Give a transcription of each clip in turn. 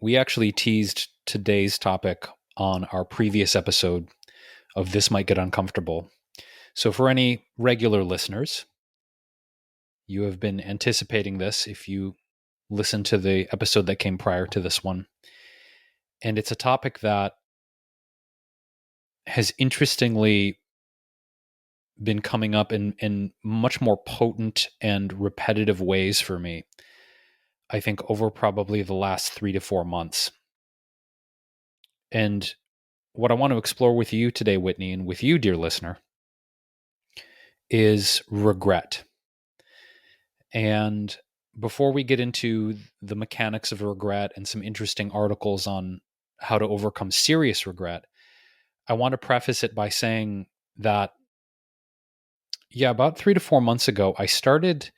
We actually teased today's topic on our previous episode of This Might Get Uncomfortable. So, for any regular listeners, you have been anticipating this if you listened to the episode that came prior to this one. And it's a topic that has interestingly been coming up in much more potent and repetitive ways for me, I think, over probably the last 3 to 4 months. And what I want to explore with you today, Whitney, and with you, dear listener, is regret. And before we get into the mechanics of regret and some interesting articles on how to overcome serious regret, I want to preface it by saying that, about 3 to 4 months ago, I started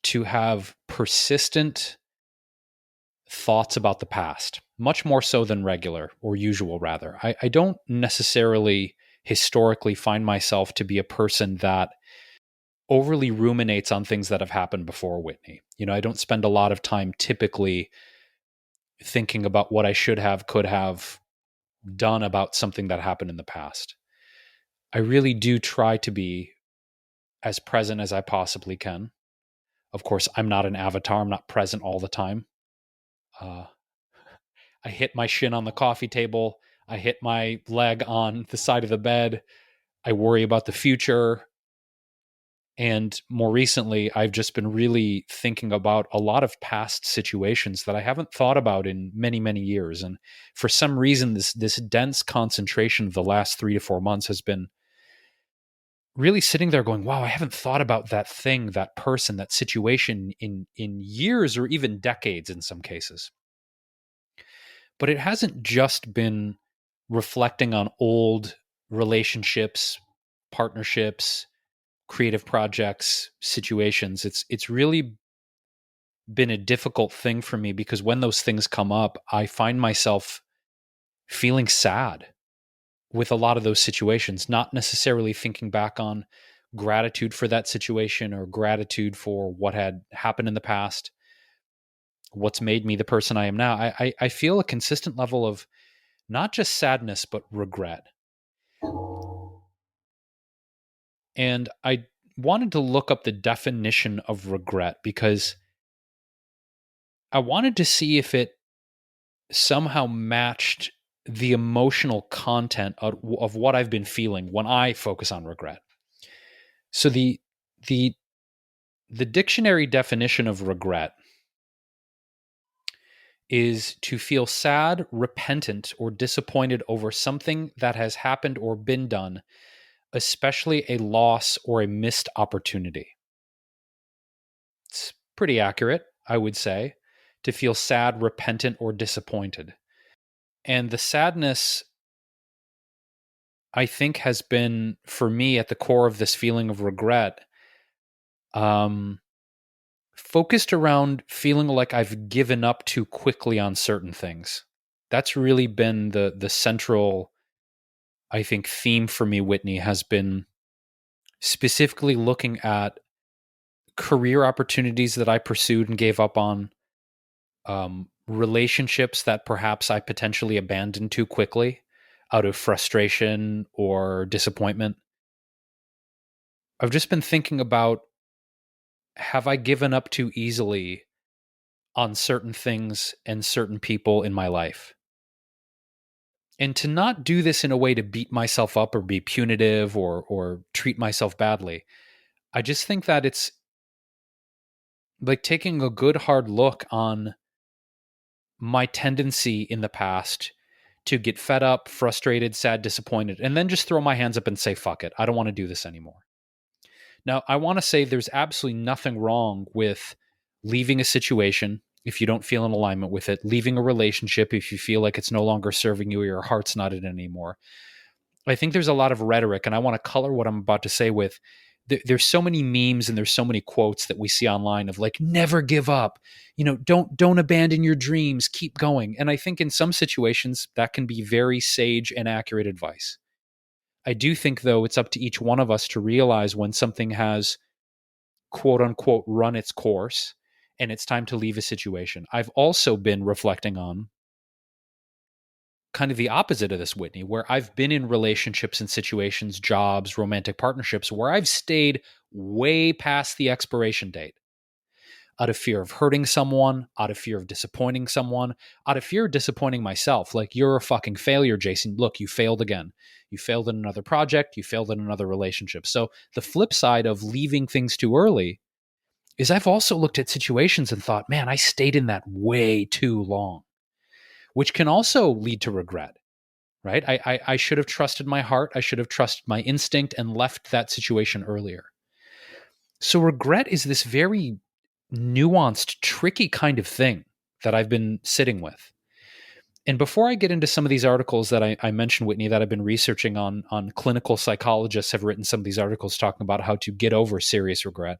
to have persistent thoughts about the past, much more so than regular or usual, rather. I don't necessarily historically find myself to be a person that overly ruminates on things that have happened before, Whitney. I don't spend a lot of time typically thinking about what I should have, could have done about something that happened in the past. I really do try to be as present as I possibly can. Of course, I'm not an avatar. I'm not present all the time. I hit my shin on the coffee table. I hit my leg on the side of the bed. I worry about the future. And more recently, I've just been really thinking about a lot of past situations that I haven't thought about in many, many years. And for some reason, this dense concentration of the last 3 to 4 months has been really sitting there going, wow, I haven't thought about that thing, that person, that situation in years or even decades in some cases. But it hasn't just been reflecting on old relationships, partnerships, creative projects, situations. It's really been a difficult thing for me because when those things come up, I find myself feeling sad with a lot of those situations, not necessarily thinking back on gratitude for that situation or gratitude for what had happened in the past, what's made me the person I am now. I feel a consistent level of not just sadness, but regret. And I wanted to look up the definition of regret because I wanted to see if it somehow matched the emotional content of what I've been feeling when I focus on regret. So the dictionary definition of regret is to feel sad, repentant, or disappointed over something that has happened or been done, especially a loss or a missed opportunity. It's pretty accurate, I would say, to feel sad, repentant, or disappointed. And the sadness, I think, has been, for me, at the core of this feeling of regret, focused around feeling like I've given up too quickly on certain things. That's really been the central, I think, theme for me, Whitney, has been specifically looking at career opportunities that I pursued and gave up on, relationships that perhaps I potentially abandoned too quickly out of frustration or disappointment. I've just been thinking about, have I given up too easily on certain things and certain people in my life? And to not do this in a way to beat myself up or be punitive or treat myself badly. I just think that it's like taking a good hard look on my tendency in the past to get fed up, frustrated, sad, disappointed, and then just throw my hands up and say, fuck it, I don't want to do this anymore. Now, I want to say there's absolutely nothing wrong with leaving a situation if you don't feel in alignment with it, leaving a relationship if you feel like it's no longer serving you or your heart's not in it anymore. I think there's a lot of rhetoric, and I want to color what I'm about to say with there's so many memes and there's so many quotes that we see online of like, never give up, don't abandon your dreams, keep going. And I think in some situations that can be very sage and accurate advice. I do think, though, it's up to each one of us to realize when something has, quote unquote, run its course and it's time to leave a situation. I've also been reflecting on kind of the opposite of this, Whitney, where I've been in relationships and situations, jobs, romantic partnerships, where I've stayed way past the expiration date out of fear of hurting someone, out of fear of disappointing someone, out of fear of disappointing myself. Like, you're a fucking failure, Jason. Look, you failed again. You failed in another project. You failed in another relationship. So the flip side of leaving things too early is I've also looked at situations and thought, man, I stayed in that way too long, which can also lead to regret, right? I should have trusted my heart. I should have trusted my instinct and left that situation earlier. So regret is this very nuanced, tricky kind of thing that I've been sitting with. And before I get into some of these articles that I mentioned, Whitney, that I've been researching on clinical psychologists have written some of these articles talking about how to get over serious regret.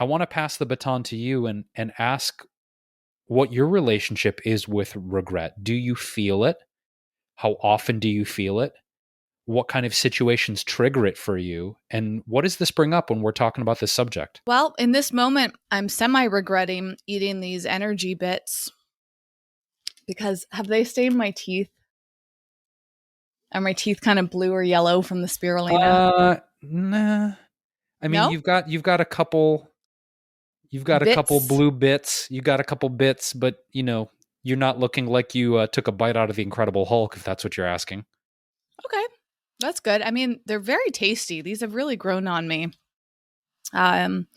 I want to pass the baton to you and ask what your relationship is with regret. Do you feel it? How often do you feel it? What kind of situations trigger it for you? And what does this bring up when we're talking about this subject? Well, in this moment, I'm semi-regretting eating these energy bits because have they stained my teeth? Are my teeth kind of blue or yellow from the spirulina? Nah. I mean, No? you've got a couple Bits? blue bits. You got a couple bits, but you're not looking like you took a bite out of the Incredible Hulk, if that's what you're asking. Okay. That's good. I mean, they're very tasty. These have really grown on me. Um,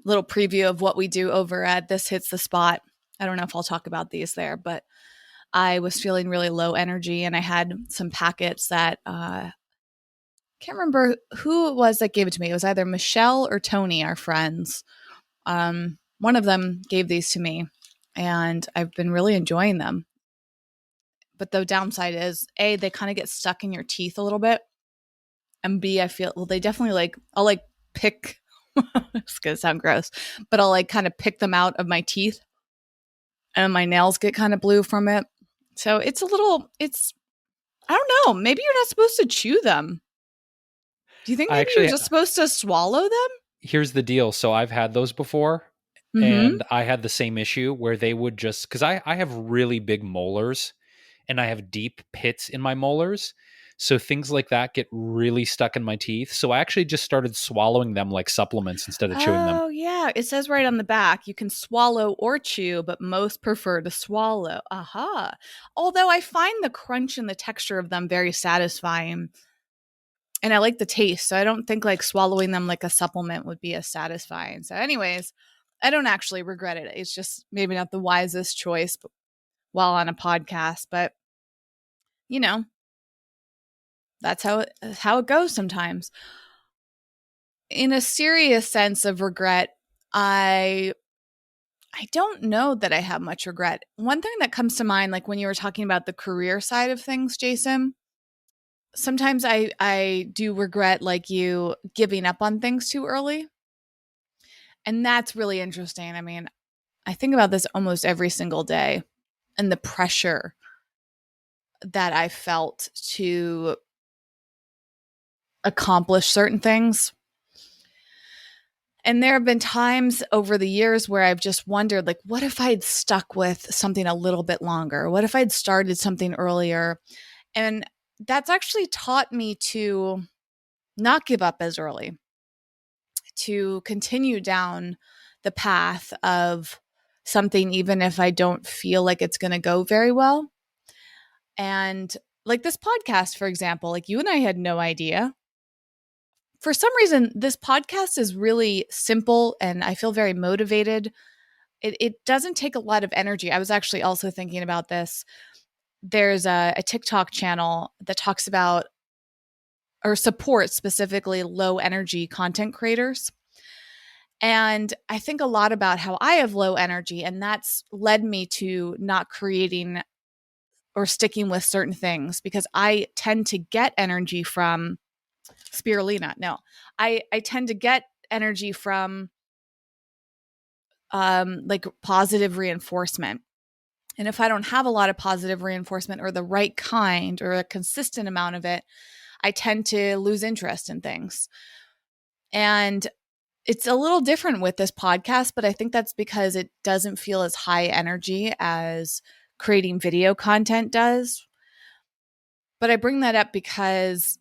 Little preview of what we do over at This Hits the Spot. I don't know if I'll talk about these there, but I was feeling really low energy and I had some packets that can't remember who it was that gave it to me. It was either Michelle or Tony, our friends. One of them gave these to me and I've been really enjoying them. But the downside is A, they kind of get stuck in your teeth a little bit. And B, I feel, well, they definitely I'll pick, it's going to sound gross, but I'll kind of pick them out of my teeth and my nails get kind of blue from it. So it's I don't know. Maybe you're not supposed to chew them. Do you think maybe you're just supposed to swallow them? Here's the deal. So I've had those before, and I had the same issue where they would just, because I have really big molars and I have deep pits in my molars. So things like that get really stuck in my teeth. So I actually just started swallowing them like supplements instead of chewing them. Oh, yeah. It says right on the back, you can swallow or chew, but most prefer to swallow. Aha. Although I find the crunch and the texture of them very satisfying. And I like the taste. So I don't think swallowing them like a supplement would be as satisfying. So, anyways, I don't actually regret it. It's just maybe not the wisest choice while on a podcast, but that's how it goes sometimes. In a serious sense of regret, I don't know that I have much regret. One thing that comes to mind, like when you were talking about the career side of things, Jason, sometimes I do regret you giving up on things too early. And that's really interesting. I mean, I think about this almost every single day and the pressure that I felt to accomplish certain things. And there have been times over the years where I've just wondered, what if I'd stuck with something a little bit longer? What if I'd started something earlier? And that's actually taught me to not give up as early, to continue down the path of something, even if I don't feel like it's going to go very well. And this podcast, for example, you and I had no idea. For some reason, this podcast is really simple and I feel very motivated. It doesn't take a lot of energy. I was actually also thinking about this. There's a TikTok channel that talks about or supports specifically low energy content creators. And I think a lot about how I have low energy, and that's led me to not creating or sticking with certain things because I tend to get energy from spirulina. No, I tend to get energy from positive reinforcement. And if I don't have a lot of positive reinforcement or the right kind or a consistent amount of it, I tend to lose interest in things. And it's a little different with this podcast, but I think that's because it doesn't feel as high energy as creating video content does. But I bring that up because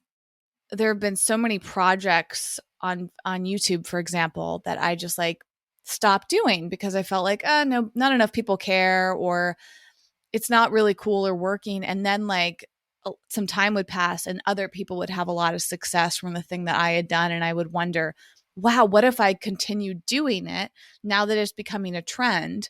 there have been so many projects on YouTube, for example, that I just like stopped doing because I felt like, no, not enough people care, or it's not really cool or working. And then like some time would pass and other people would have a lot of success from the thing that I had done. And I would wonder, wow, what if I continued doing it now that it's becoming a trend?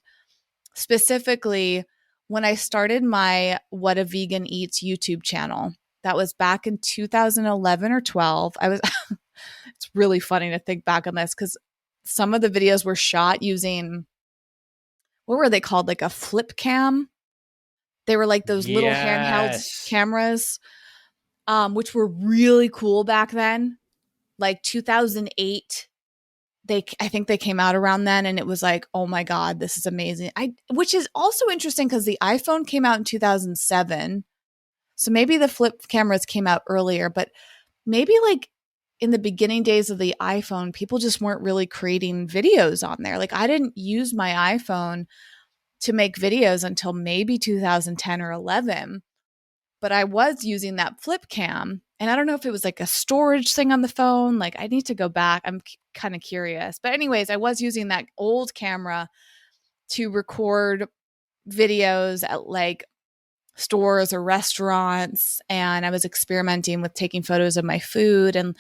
Specifically, when I started my What a Vegan Eats YouTube channel, that was back in 2011 or 12. It's really funny to think back on this because some of the videos were shot using, what were they called? Like a flip cam. They were like those little handheld Yes. cameras, which were really cool back then. Like 2008, I think they came out around then, and it was like, oh my god, this is amazing. Which is also interesting because the iPhone came out in 2007, so maybe the flip cameras came out earlier, but maybe like in the beginning days of the iPhone, people just weren't really creating videos on there. Like I didn't use my iPhone to make videos until maybe 2010 or 11, but I was using that flip cam. And I don't know if it was like a storage thing on the phone. Like I need to go back. I'm kind of curious. But anyways, I was using that old camera to record videos at like stores or restaurants, and I was experimenting with taking photos of my food, and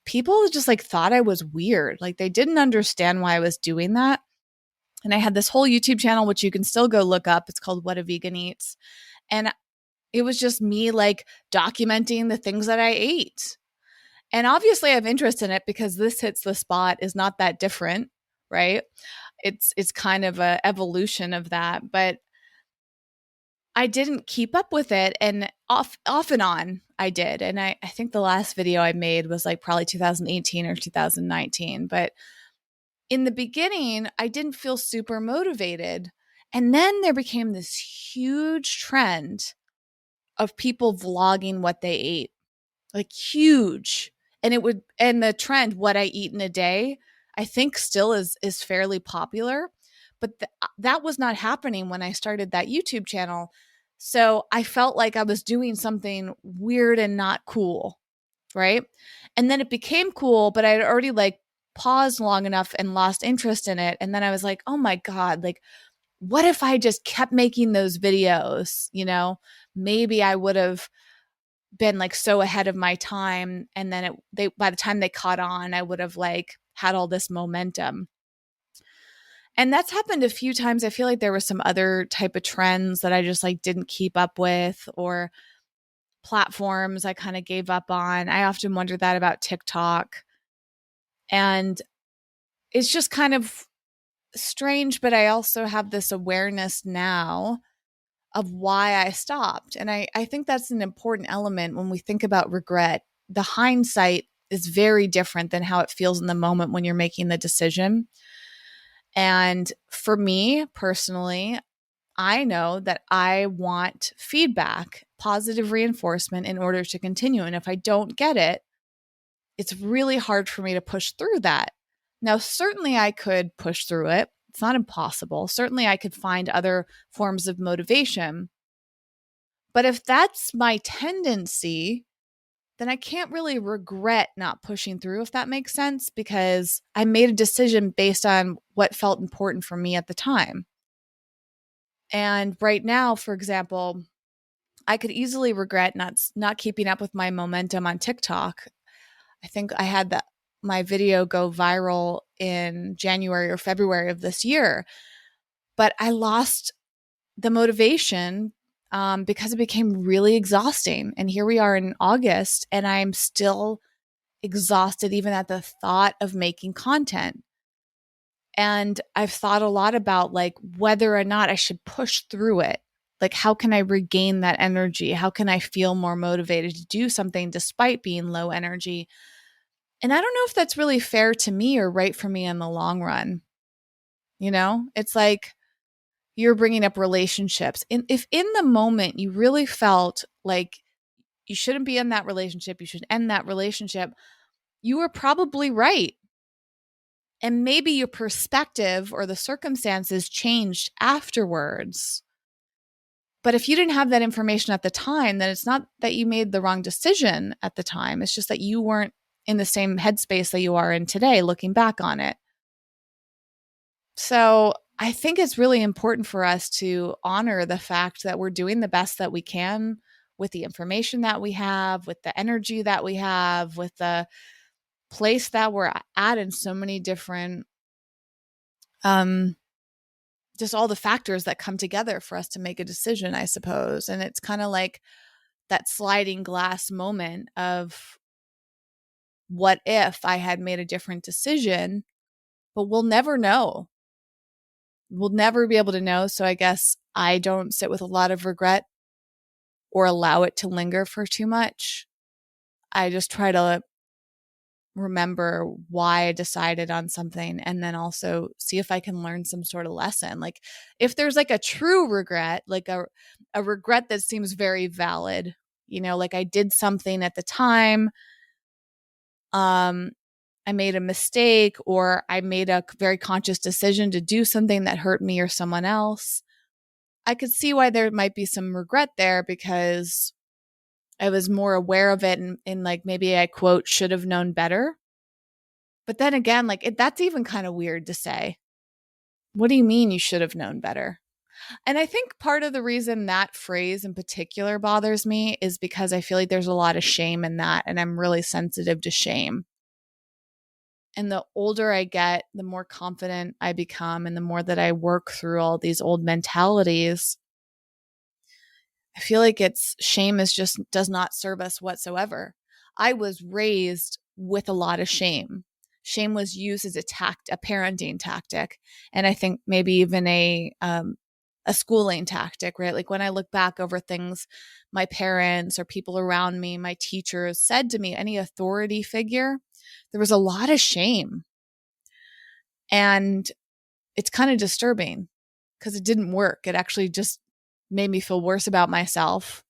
people just like thought I was weird. Like they didn't understand why I was doing that. And I had this whole YouTube channel, which you can still go look up. It's called What a Vegan Eats. And it was just me like documenting the things that I ate. And obviously I have interest in it because This Hits the Spot is not that different, right? It's kind of a evolution of that, but I didn't keep up with it, and off and on I did. And I think the last video I made was like probably 2018 or 2019. But in the beginning, I didn't feel super motivated. And then there became this huge trend of people vlogging what they ate, like huge. And the trend, what I eat in a day, I think still is fairly popular. But that was not happening when I started that YouTube channel. So I felt like I was doing something weird and not cool, right? And then it became cool, but I had already like paused long enough and lost interest in it. And then I was like, oh my God, like, what if I just kept making those videos? Maybe I would have been like so ahead of my time. And then by the time they caught on, I would have like had all this momentum. And that's happened a few times. I feel like there were some other type of trends that I just like didn't keep up with, or platforms I kind of gave up on. I often wonder that about TikTok. And it's just kind of strange, but I also have this awareness now of why I stopped. And I think that's an important element when we think about regret. The hindsight is very different than how it feels in the moment when you're making the decision. And for me personally, I know that I want feedback, positive reinforcement in order to continue. And if I don't get it, it's really hard for me to push through that. Now, certainly I could push through it. It's not impossible. Certainly I could find other forms of motivation. But if that's my tendency, then I can't really regret not pushing through, if that makes sense, because I made a decision based on what felt important for me at the time. And right now, for example, I could easily regret not keeping up with my momentum on TikTok. I think I had my video go viral in January or February of this year, but I lost the motivation because it became really exhausting. And here we are in August, and I'm still exhausted even at the thought of making content. And I've thought a lot about like whether or not I should push through it. Like, how can I regain that energy? How can I feel more motivated to do something despite being low energy? And I don't know if that's really fair to me or right for me in the long run. It's like you're bringing up relationships. And if in the moment you really felt like you shouldn't be in that relationship, you should end that relationship, you were probably right. And maybe your perspective or the circumstances changed afterwards. But if you didn't have that information at the time, then it's not that you made the wrong decision at the time. It's just that you weren't in the same headspace that you are in today, looking back on it. So I think it's really important for us to honor the fact that we're doing the best that we can with the information that we have, with the energy that we have, with the place that we're at in so many different, um, just all the factors that come together for us to make a decision, I suppose. And it's kind of like that sliding glass moment of what if I had made a different decision, but we'll never know. We'll never be able to know. So I guess I don't sit with a lot of regret or allow it to linger for too much. I just try to remember why I decided on something and then also see if I can learn some sort of lesson. Like if there's like a true regret, like a regret that seems very valid, like I did something at the time, I made a mistake or I made a very conscious decision to do something that hurt me or someone else. I could see why there might be some regret there because I was more aware of it and like maybe I quote should have known better. But then again, like that's even kind of weird to say. What do you mean you should have known better? And I think part of the reason that phrase in particular bothers me is because I feel like there's a lot of shame in that and I'm really sensitive to shame. And the older I get, the more confident I become and the more that I work through all these old mentalities, I feel like it's shame is just does not serve us whatsoever. I was raised with a lot of shame. Shame was used as a parenting tactic, and I think maybe even a schooling tactic, right? Like when I look back over things my parents or people around me, my teachers said to me, any authority figure, there was a lot of shame. And it's kind of disturbing because it didn't work. It actually just made me feel worse about myself.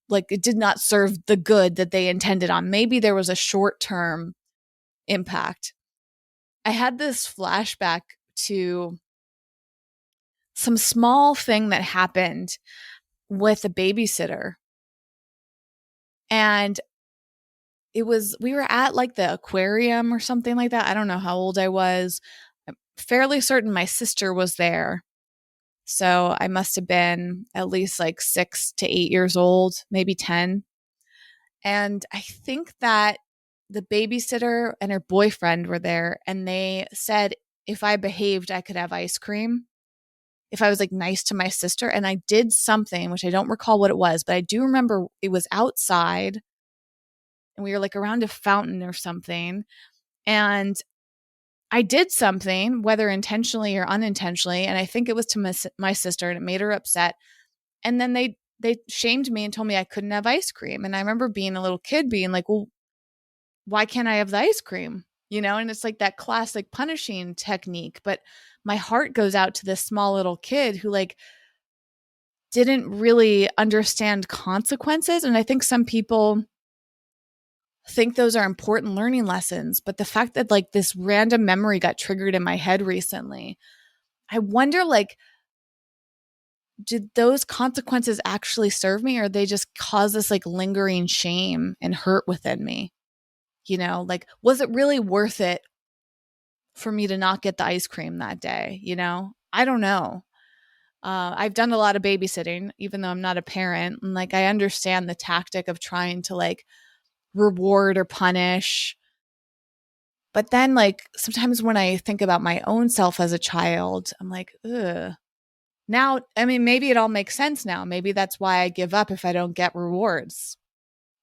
Like it did not serve the good that they intended on. Maybe there was a short term impact. I had this flashback to some small thing that happened with a babysitter. And we were at like the aquarium or something like that. I don't know how old I was. I'm fairly certain my sister was there. So I must have been at least like 6 to 8 years old, maybe 10. And I think that the babysitter and her boyfriend were there and they said if I behaved, I could have ice cream. If I was like nice to my sister. And I did something, which I don't recall what it was, but I do remember it was outside and we were like around a fountain or something. And I did something, whether intentionally or unintentionally. And I think it was to my sister and it made her upset. And then they shamed me and told me I couldn't have ice cream. And I remember being a little kid being like, well, why can't I have the ice cream? And it's like that classic punishing technique. But my heart goes out to this small little kid who like didn't really understand consequences. And I think some people think those are important learning lessons. But the fact that like this random memory got triggered in my head recently, I wonder like, did those consequences actually serve me or they just cause this like lingering shame and hurt within me? Like, was it really worth it for me to not get the ice cream that day? I don't know. I've done a lot of babysitting, even though I'm not a parent. And like, I understand the tactic of trying to like reward or punish. But then, like, sometimes when I think about my own self as a child, I'm like, ugh. Now, I mean, maybe it all makes sense now. Maybe that's why I give up if I don't get rewards.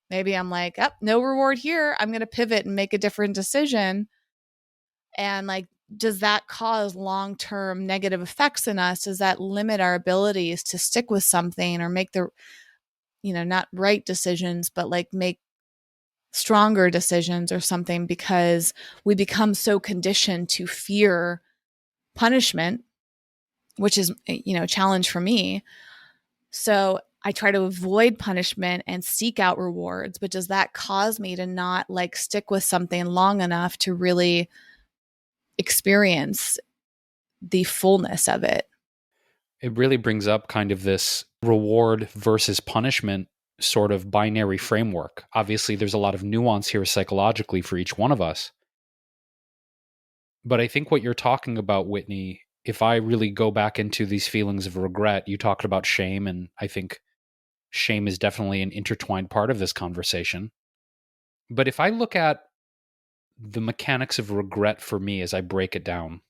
Maybe I'm like, oh, no reward here. I'm going to pivot and make a different decision. And like, does that cause long-term negative effects in us? Does that limit our abilities to stick with something or make the, not right decisions, but like make stronger decisions or something because we become so conditioned to fear punishment, which is, a challenge for me. So I try to avoid punishment and seek out rewards, but does that cause me to not like stick with something long enough to really experience the fullness of it? It really brings up kind of this reward versus punishment sort of binary framework. Obviously, there's a lot of nuance here psychologically for each one of us. But I think what you're talking about, Whitney, if I really go back into these feelings of regret, you talked about shame, and I think shame is definitely an intertwined part of this conversation. But if I look at the mechanics of regret for me as I break it down,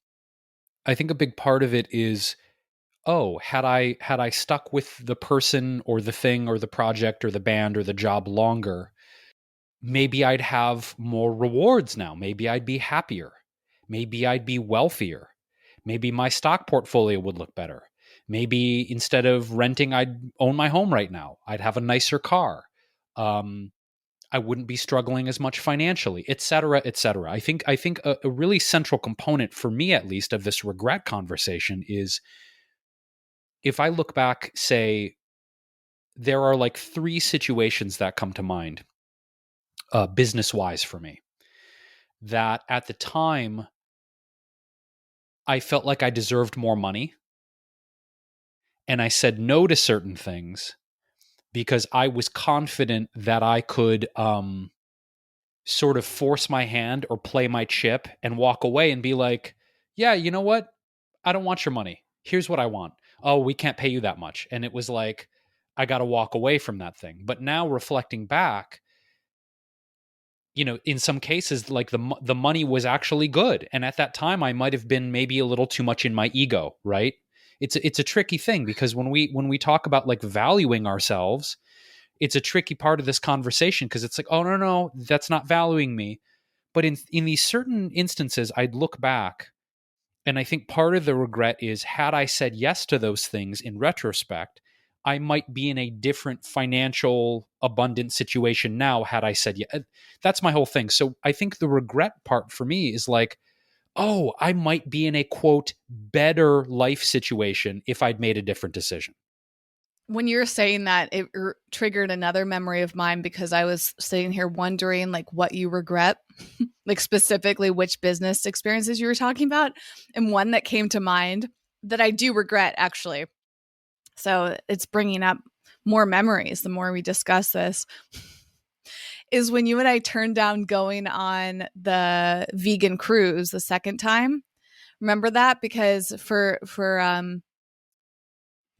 I think a big part of it is, oh, had I stuck with the person or the thing or the project or the band or the job longer, maybe I'd have more rewards now. Maybe I'd be happier. Maybe I'd be wealthier. Maybe my stock portfolio would look better. Maybe instead of renting, I'd own my home right now. I'd have a nicer car. Um, I wouldn't be struggling as much financially, et cetera, et cetera. I think a really central component for me, at least, of this regret conversation is if I look back, say, there are like three situations that come to mind, business wise for me, that at the time I felt like I deserved more money. And I said no to certain things because I was confident that I could sort of force my hand or play my chip and walk away and be like, yeah, you know what? I don't want your money. Here's what I want. Oh, we can't pay you that much. And it was like, I got to walk away from that thing. But now reflecting back, in some cases, like the money was actually good, and at that time, I might have been maybe a little too much in my ego, right? It's a tricky thing because when we talk about like valuing ourselves, it's a tricky part of this conversation because it's like, oh no, that's not valuing me. But in these certain instances, I'd look back, and I think part of the regret is had I said yes to those things in retrospect, I might be in a different financial abundant situation now had I said yeah. That's my whole thing. So I think the regret part for me is like, oh, I might be in a quote better life situation if I'd made a different decision. When you're saying that, it triggered another memory of mine because I was sitting here wondering like what you regret, like specifically which business experiences you were talking about. And one that came to mind that I do regret actually. So it's bringing up more memories the more we discuss this is when you and I turned down going on the vegan cruise the second time. Remember that? Because for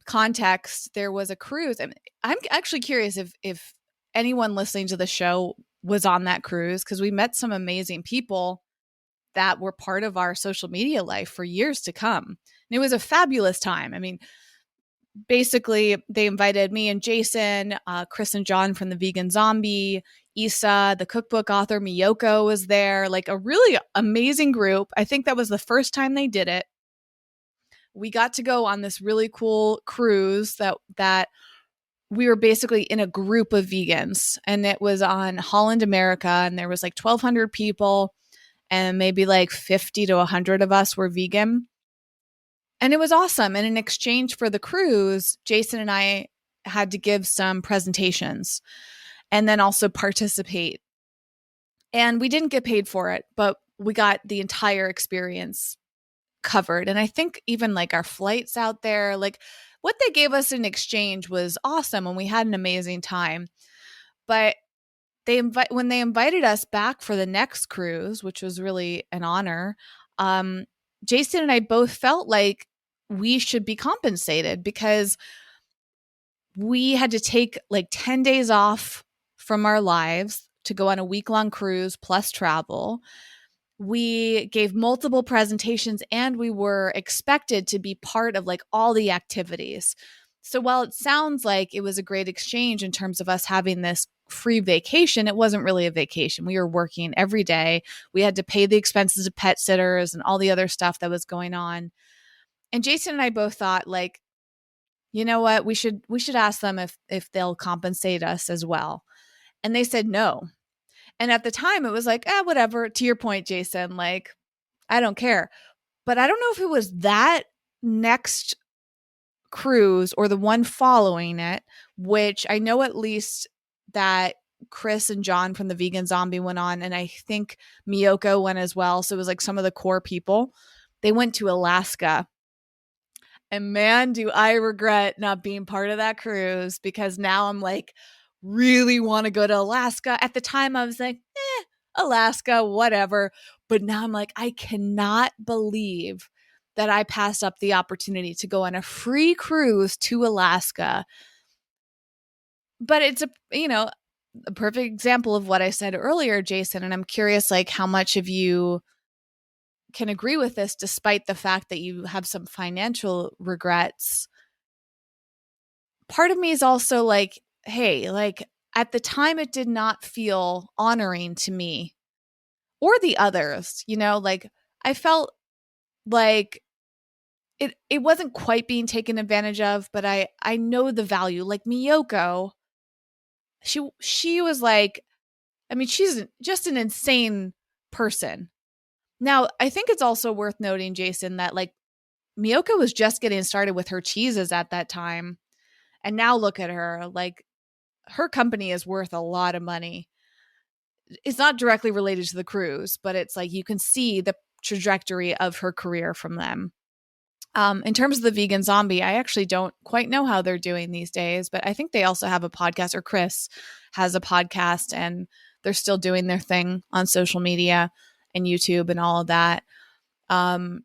context, there was a cruise. And I'm actually curious if anyone listening to the show was on that cruise because we met some amazing people that were part of our social media life for years to come. And it was a fabulous time. I mean, basically, they invited me and Jason, Chris and John from the Vegan Zombie, Issa, the cookbook author, Miyoko was there, like a really amazing group. I think that was the first time they did it. We got to go on this really cool cruise that we were basically in a group of vegans, and it was on Holland America, and there was like 1,200 people and maybe like 50 to 100 of us were vegan. And it was awesome. And in exchange for the cruise, Jason and I had to give some presentations and then also participate. And we didn't get paid for it, but we got the entire experience covered. And I think even like our flights out there, like what they gave us in exchange was awesome and we had an amazing time. But when they invited us back for the next cruise, which was really an honor, Jason and I both felt like we should be compensated because we had to take like 10 days off from our lives to go on a week-long cruise plus travel. We gave multiple presentations and we were expected to be part of like all the activities. So while it sounds like it was a great exchange in terms of us having this free vacation, it wasn't really a vacation. We were working every day. We had to pay the expenses of pet sitters and all the other stuff that was going on. And Jason and I both thought like, you know what, we should ask them if they'll compensate us as well. And they said no. And at the time it was like, whatever. To your point, Jason, like, I don't care. But I don't know if it was that next cruise or the one following it, which I know at least that Chris and John from the Vegan Zombie went on. And I think Miyoko went as well. So it was like some of the core people. They went to Alaska. And man, do I regret not being part of that cruise, because now I'm like, really want to go to Alaska. At the time, I was like, Alaska, whatever. But now I'm like, I cannot believe that I passed up the opportunity to go on a free cruise to Alaska. But it's a perfect example of what I said earlier, Jason. And I'm curious, like, how much of you can agree with this, despite the fact that you have some financial regrets. Part of me is also like, hey, like, at the time, it did not feel honoring to me or the others, like, I felt like it wasn't quite being taken advantage of, but I know the value. Like Miyoko, she was like, I mean, she's just an insane person. Now, I think it's also worth noting, Jason, that like Miyoko was just getting started with her cheeses at that time. And now look at her. Like, her company is worth a lot of money. It's not directly related to the cruise, but it's like you can see the trajectory of her career from them. In terms of the vegan zombie, I actually don't quite know how they're doing these days, but I think they also have a podcast, or Chris has a podcast, and they're still doing their thing on social media and YouTube and all of that. So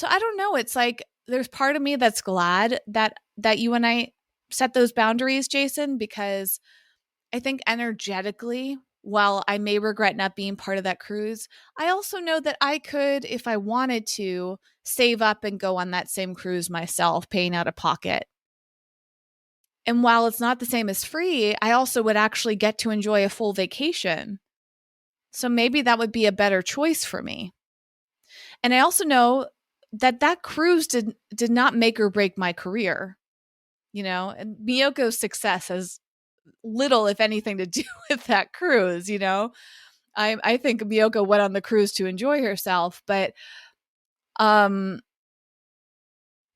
I don't know. It's like there's part of me that's glad that you and I set those boundaries, Jason, because I think energetically, while I may regret not being part of that cruise, I also know that I could, if I wanted to, save up and go on that same cruise myself, paying out of pocket. And while it's not the same as free, I also would actually get to enjoy a full vacation. So maybe that would be a better choice for me. And I also know that cruise did not make or break my career, and Miyoko's success has little, if anything, to do with that cruise. I think Miyoko went on the cruise to enjoy herself, but um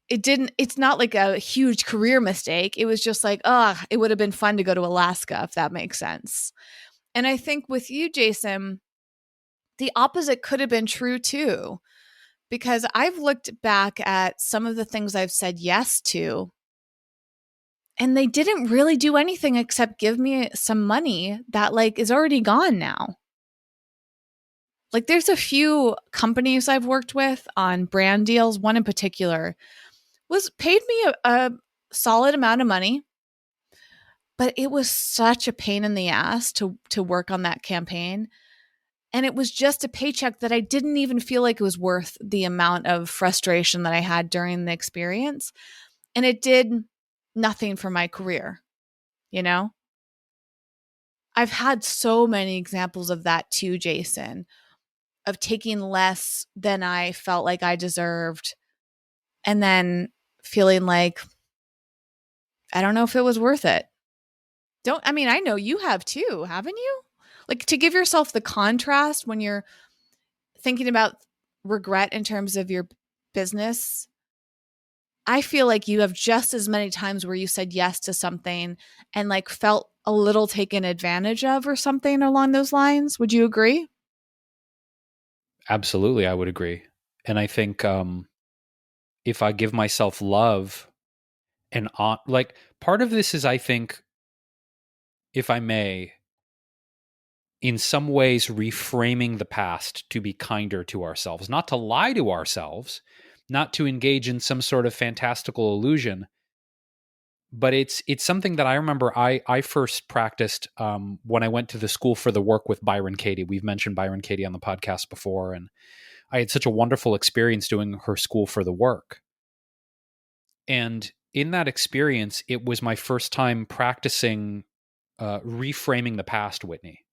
it's not like a huge career mistake. It was just like, it would have been fun to go to Alaska, if that makes sense. And I think with you, Jason, the opposite could have been true too, because I've looked back at some of the things I've said yes to, and they didn't really do anything except give me some money that like is already gone now. Like, there's a few companies I've worked with on brand deals. One in particular was paid me a solid amount of money, but it was such a pain in the ass to work on that campaign. And it was just a paycheck that I didn't even feel like it was worth the amount of frustration that I had during the experience. And it did nothing for my career, you know? I've had so many examples of that too, Jason, of taking less than I felt like I deserved, and then feeling like, I don't know if it was worth it. I know you have too, haven't you? Like, to give yourself the contrast when you're thinking about regret in terms of your business, I feel like you have just as many times where you said yes to something and like felt a little taken advantage of or something along those lines. Would you agree? Absolutely, I would agree. And I think if I give myself love and like part of this is, I think, if I may, in some ways reframing the past to be kinder to ourselves, not to lie to ourselves, not to engage in some sort of fantastical illusion, but it's something that I remember I first practiced when I went to the School for the Work with Byron Katie. We've mentioned Byron Katie on the podcast before, and I had such a wonderful experience doing her School for the Work. And in that experience, it was my first time practicing reframing the past, Whitney.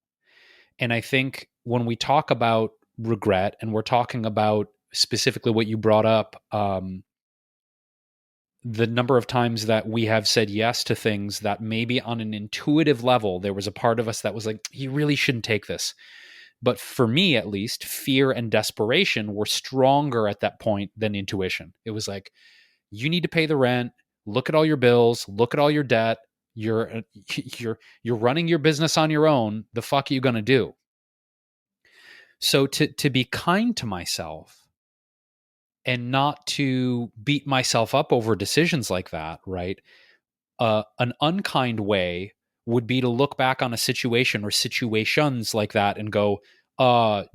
And I think when we talk about regret, and we're talking about specifically what you brought up, the number of times that we have said yes to things that maybe on an intuitive level, there was a part of us that was like, you really shouldn't take this. But for me, at least, fear and desperation were stronger at that point than intuition. It was like, you need to pay the rent, look at all your bills, look at all your debt. You're you're running your business on your own. The fuck are you going to do? So to be kind to myself and not to beat myself up over decisions like that, right? An unkind way would be to look back on a situation or situations like that and go,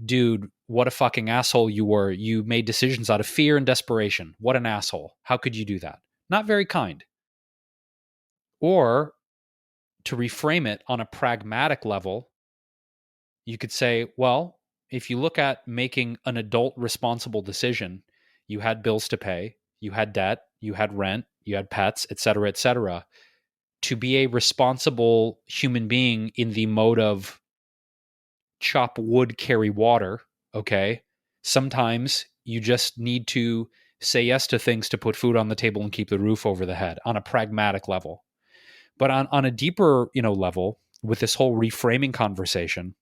dude, what a fucking asshole you were. You made decisions out of fear and desperation. What an asshole. How could you do that? Not very kind. Or to reframe it on a pragmatic level, you could say, well, if you look at making an adult responsible decision, you had bills to pay, you had debt, you had rent, you had pets, et cetera, et cetera. To be a responsible human being in the mode of chop wood, carry water, okay, sometimes you just need to say yes to things to put food on the table and keep the roof over the head on a pragmatic level. But on a deeper, level, with this whole reframing conversation,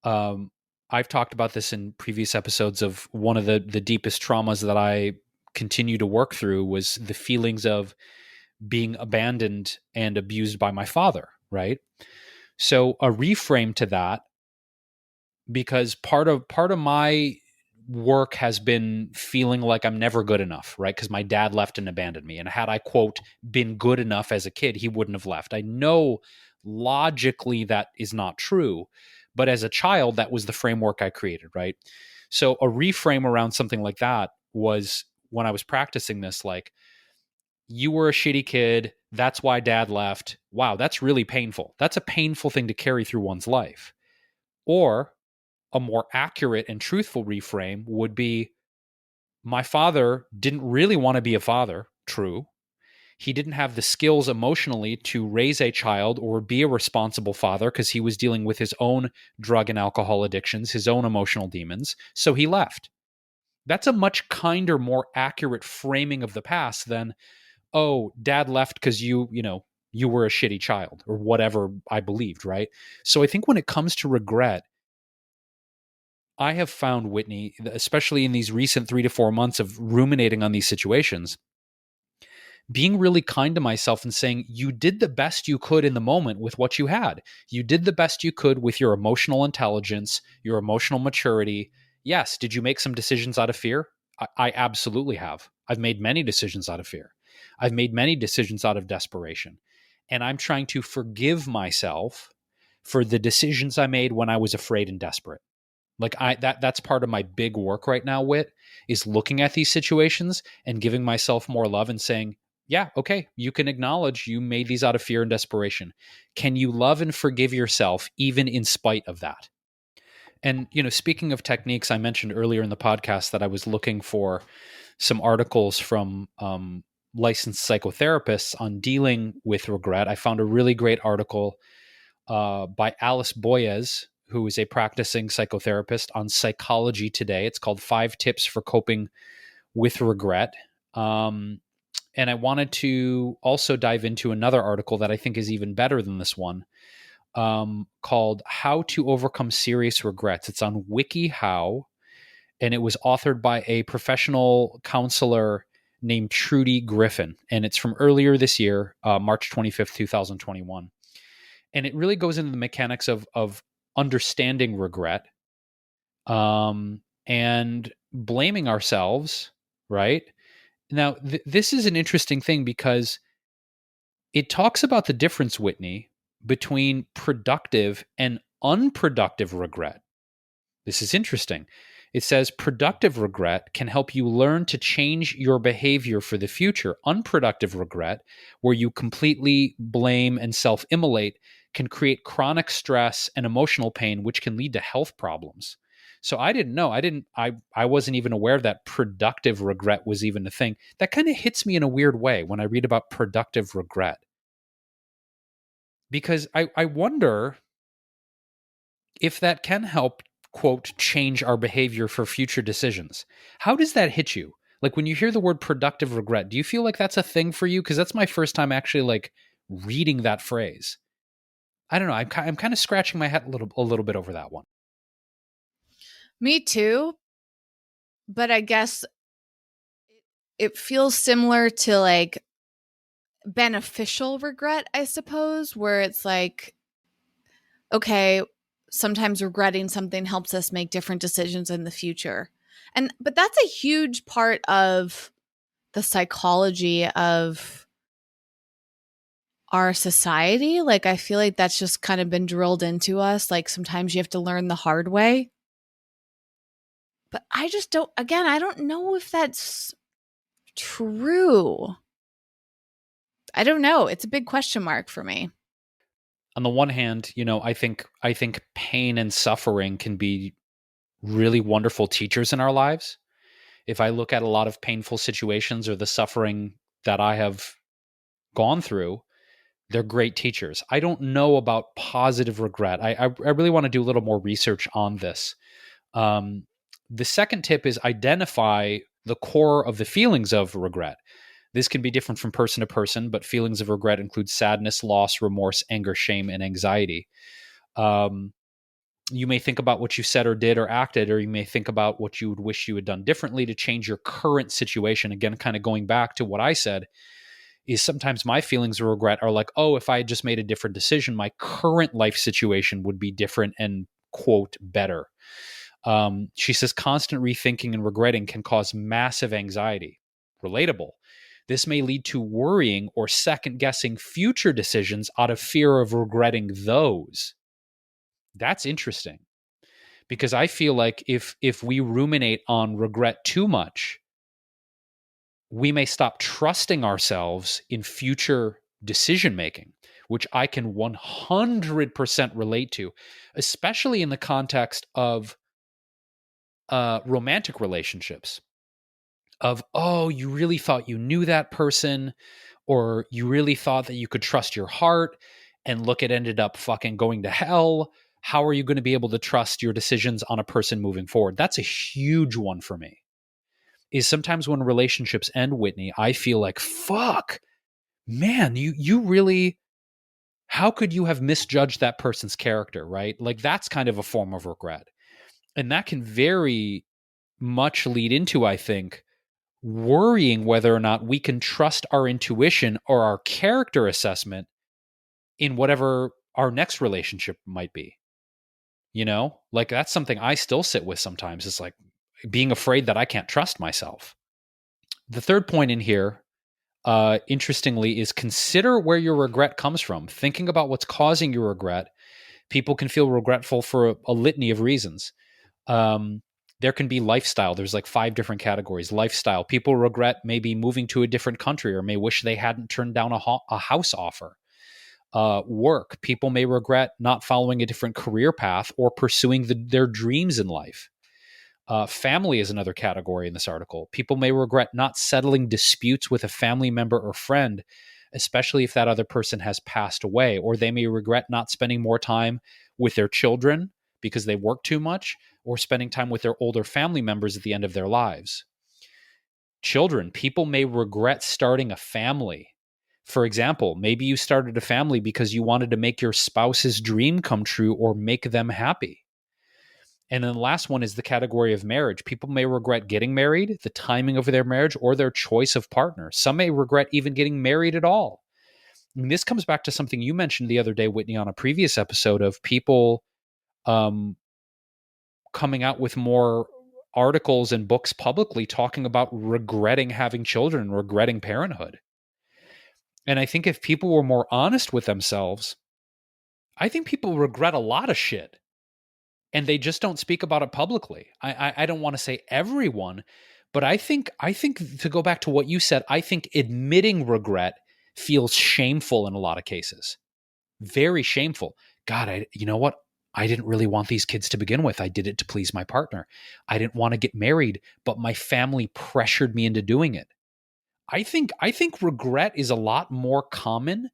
um, I've talked about this in previous episodes of one of the deepest traumas that I continue to work through was the feelings of being abandoned and abused by my father, right? So a reframe to that, because part of my work has been feeling like I'm never good enough, right? Because my dad left and abandoned me. And had I, quote, been good enough as a kid, he wouldn't have left. I know logically that is not true. But as a child, that was the framework I created, right? So a reframe around something like that was when I was practicing this, like, you were a shitty kid. That's why dad left. Wow, that's really painful. That's a painful thing to carry through one's life. Or a more accurate and truthful reframe would be, my father didn't really want to be a father. True. He didn't have the skills emotionally to raise a child or be a responsible father because he was dealing with his own drug and alcohol addictions, his own emotional demons. So he left. That's a much kinder, more accurate framing of the past than, oh, dad left because you were a shitty child or whatever I believed, right? So I think when it comes to regret, I have found, Whitney, especially in these recent 3 to 4 months of ruminating on these situations, being really kind to myself and saying, you did the best you could in the moment with what you had. You did the best you could with your emotional intelligence, your emotional maturity. Yes, did you make some decisions out of fear? I absolutely have. I've made many decisions out of fear. I've made many decisions out of desperation. And I'm trying to forgive myself for the decisions I made when I was afraid and desperate. Like that's part of my big work right now, Wit, is looking at these situations and giving myself more love and saying, yeah, okay, you can acknowledge you made these out of fear and desperation. Can you love and forgive yourself even in spite of that? And, speaking of techniques, I mentioned earlier in the podcast that I was looking for some articles from licensed psychotherapists on dealing with regret. I found a really great article by Alice Boyes, who is a practicing psychotherapist, on Psychology Today. It's called 5 Tips for Coping with Regret. And I wanted to also dive into another article that I think is even better than this one, called How to Overcome Serious Regrets. It's on WikiHow, and it was authored by a professional counselor named Trudy Griffin. And it's from earlier this year, March 25th, 2021. And it really goes into the mechanics of understanding regret, and blaming ourselves, right? Now, this is an interesting thing because it talks about the difference, Whitney, between productive and unproductive regret. This is interesting. It says productive regret can help you learn to change your behavior for the future. Unproductive regret, where you completely blame and self immolate, can create chronic stress and emotional pain, which can lead to health problems. So I didn't know. I wasn't even aware that productive regret was even a thing. That kind of hits me in a weird way when I read about productive regret. Because I wonder if that can help, quote, change our behavior for future decisions. How does that hit you? Like when you hear the word productive regret, do you feel like that's a thing for you? Because that's my first time actually like reading that phrase. I don't know. I'm kind of scratching my head a little bit over that one. Me too. But I guess it feels similar to like beneficial regret, I suppose, where it's like, okay, sometimes regretting something helps us make different decisions in the future. But that's a huge part of the psychology of our society. Like, I feel like that's just kind of been drilled into us. Like, sometimes you have to learn the hard way. But I just don't, again, I don't know if that's true. I don't know. It's a big question mark for me. On the one hand, I think pain and suffering can be really wonderful teachers in our lives. If I look at a lot of painful situations or the suffering that I have gone through, they're great teachers. I don't know about positive regret. I really want to do a little more research on this. Um, the second tip is identify the core of the feelings of regret. This can be different from person to person, but feelings of regret include sadness, loss, remorse, anger, shame, and anxiety. Um, you may think about what you said or did or acted, or you may think about what you would wish you had done differently to change your current situation. Again, kind of going back to what I said, is sometimes my feelings of regret are like, oh, if I had just made a different decision, my current life situation would be different and, quote, better. She says constant rethinking and regretting can cause massive anxiety. Relatable. This may lead to worrying or second guessing future decisions out of fear of regretting those. That's interesting because I feel like if we ruminate on regret too much, we may stop trusting ourselves in future decision making, which I can 100% relate to, especially in the context of romantic relationships. Of, oh, you really thought you knew that person, or you really thought that you could trust your heart, and look, it ended up fucking going to hell. How are you going to be able to trust your decisions on a person moving forward? That's a huge one for me. Is sometimes when relationships end, Whitney, I feel like, fuck, man, you really, how could you have misjudged that person's character, right? Like, that's kind of a form of regret. And that can very much lead into, I think, worrying whether or not we can trust our intuition or our character assessment in whatever our next relationship might be. Like, that's something I still sit with sometimes. It's like being afraid that I can't trust myself. The third point in here, interestingly, is consider where your regret comes from. Thinking about what's causing your regret. People can feel regretful for a litany of reasons. Um, there can be lifestyle. There's like 5 different categories. Lifestyle. People regret maybe moving to a different country or may wish they hadn't turned down a house offer. Work. People may regret not following a different career path or pursuing their dreams in life. Family is another category in this article. People may regret not settling disputes with a family member or friend, especially if that other person has passed away, or they may regret not spending more time with their children because they work too much, or spending time with their older family members at the end of their lives. Children, people may regret starting a family. For example, maybe you started a family because you wanted to make your spouse's dream come true or make them happy. And then the last one is the category of marriage. People may regret getting married, the timing of their marriage, or their choice of partner. Some may regret even getting married at all. And this comes back to something you mentioned the other day, Whitney, on a previous episode of people um, coming out with more articles and books publicly talking about regretting having children, regretting parenthood. And I think if people were more honest with themselves, I think people regret a lot of shit and they just don't speak about it publicly. I don't want to say everyone, but I think to go back to what you said, I think admitting regret feels shameful in a lot of cases. Very shameful. God, you know what? I didn't really want these kids to begin with. I did it to please my partner. I didn't want to get married, but my family pressured me into doing it. I think regret is a lot more common,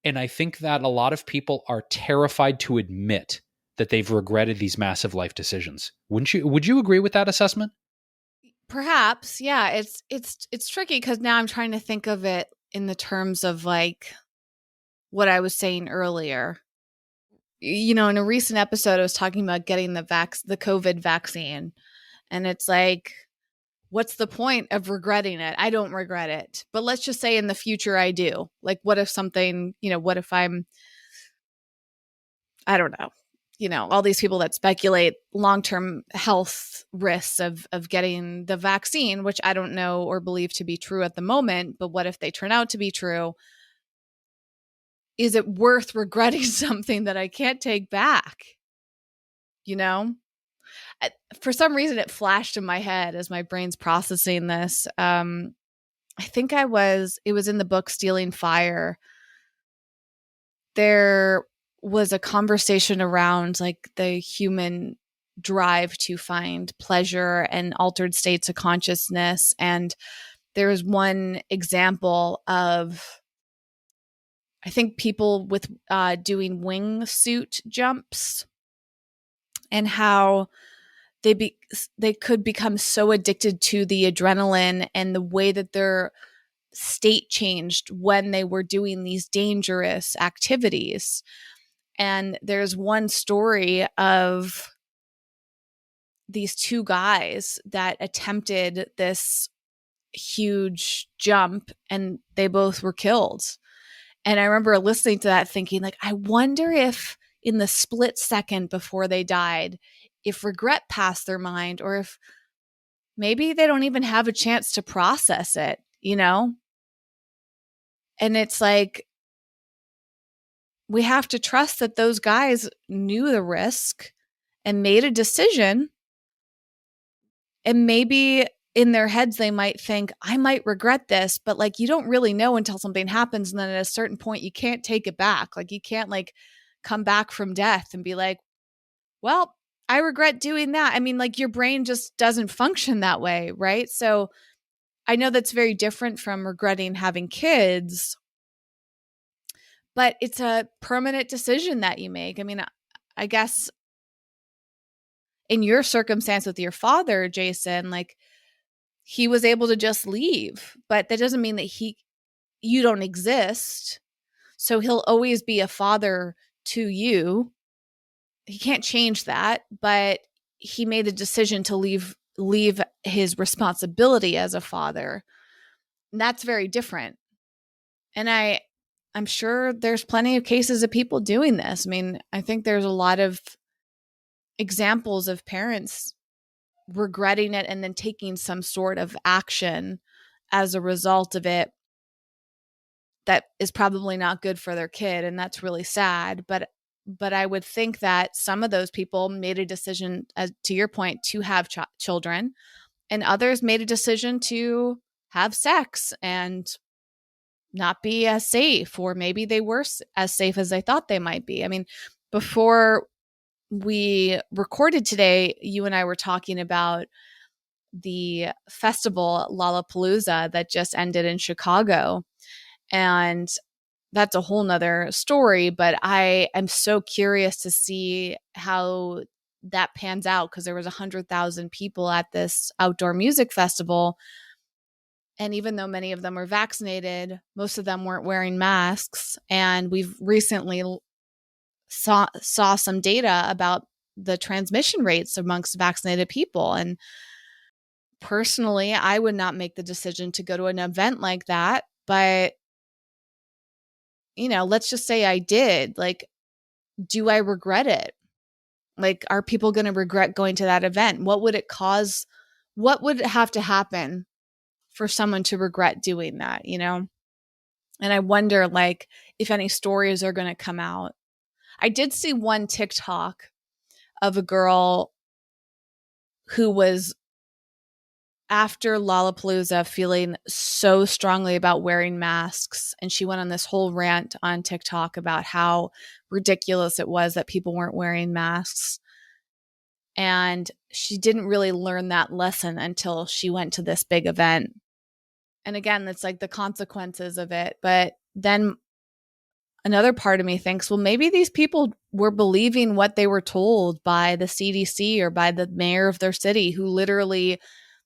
and I think that a lot of people are terrified to admit that they've regretted these massive life decisions. Would you agree with that assessment? Perhaps, yeah. It's tricky because now I'm trying to think of it in the terms of like what I was saying earlier. In a recent episode, I was talking about getting the COVID vaccine, and it's like, what's the point of regretting it? I don't regret it, but let's just say in the future I do. Like, what if something? What if I don't know. all these people that speculate long-term health risks of getting the vaccine, which I don't know or believe to be true at the moment, but what if they turn out to be true? Is it worth regretting something that I can't take back? You know, for some reason it flashed in my head as my brain's processing this. I think it was in the book Stealing Fire. There was a conversation around like the human drive to find pleasure and altered states of consciousness. And there was one example of, I think, people with doing wingsuit jumps, and how they could become so addicted to the adrenaline and the way that their state changed when they were doing these dangerous activities. And there's one story of these two guys that attempted this huge jump and they both were killed. And I remember listening to that thinking, like, I wonder if in the split second before they died, if regret passed their mind, or if maybe they don't even have a chance to process it, And it's like, we have to trust that those guys knew the risk and made a decision. And maybe in their heads, they might think, I might regret this, but like, you don't really know until something happens. And then at a certain point, you can't take it back. Like, you can't like come back from death and be like, well, I regret doing that. I mean, like, your brain just doesn't function that way. Right. So I know that's very different from regretting having kids, but it's a permanent decision that you make. I mean, I guess in your circumstance with your father, Jason, like, he was able to just leave, but that doesn't mean that you don't exist. So he'll always be a father to you. He can't change that, but he made the decision to leave his responsibility as a father. And that's very different. And I'm sure there's plenty of cases of people doing this. I mean, I think there's a lot of examples of parents regretting it and then taking some sort of action as a result of it that is probably not good for their kid, and that's really sad. But I would think that some of those people made a decision, as to your point, to have children, and others made a decision to have sex and not be as safe, or maybe they were as safe as they thought they might be. I mean, before we recorded today, you and I were talking about the festival Lollapalooza that just ended in Chicago. And that's a whole nother story, but I am so curious to see how that pans out, because there was 100,000 people at this outdoor music festival. And even though many of them were vaccinated, most of them weren't wearing masks. And we've recently saw some data about the transmission rates amongst vaccinated people. And personally, I would not make the decision to go to an event like that. But, let's just say I did. Like, do I regret it? Like, are people going to regret going to that event? What would it cause? What would have to happen for someone to regret doing that, And I wonder, like, if any stories are going to come out. I did see one TikTok of a girl who was, after Lollapalooza, feeling so strongly about wearing masks. And she went on this whole rant on TikTok about how ridiculous it was that people weren't wearing masks. And she didn't really learn that lesson until she went to this big event. And again, it's like the consequences of it. But then another part of me thinks, well, maybe these people were believing what they were told by the CDC or by the mayor of their city, who literally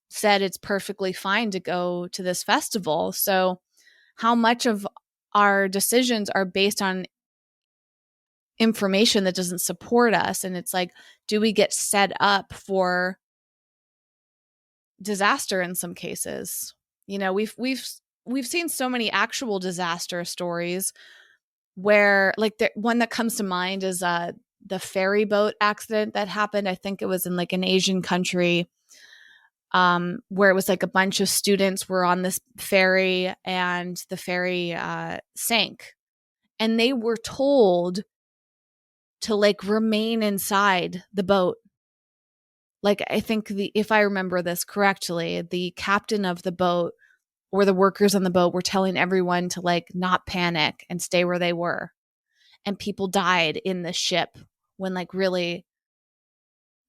said it's perfectly fine to go to this festival. So how much of our decisions are based on information that doesn't support us? And it's like, do we get set up for disaster in some cases? We've seen so many actual disaster stories where, like, the one that comes to mind is the ferry boat accident that happened. I think it was in like an Asian country, where it was like a bunch of students were on this ferry and the ferry sank. And they were told to like remain inside the boat. Like, I think if I remember this correctly, the captain of the boat or the workers on the boat were telling everyone to like not panic and stay where they were. And people died in the ship when like really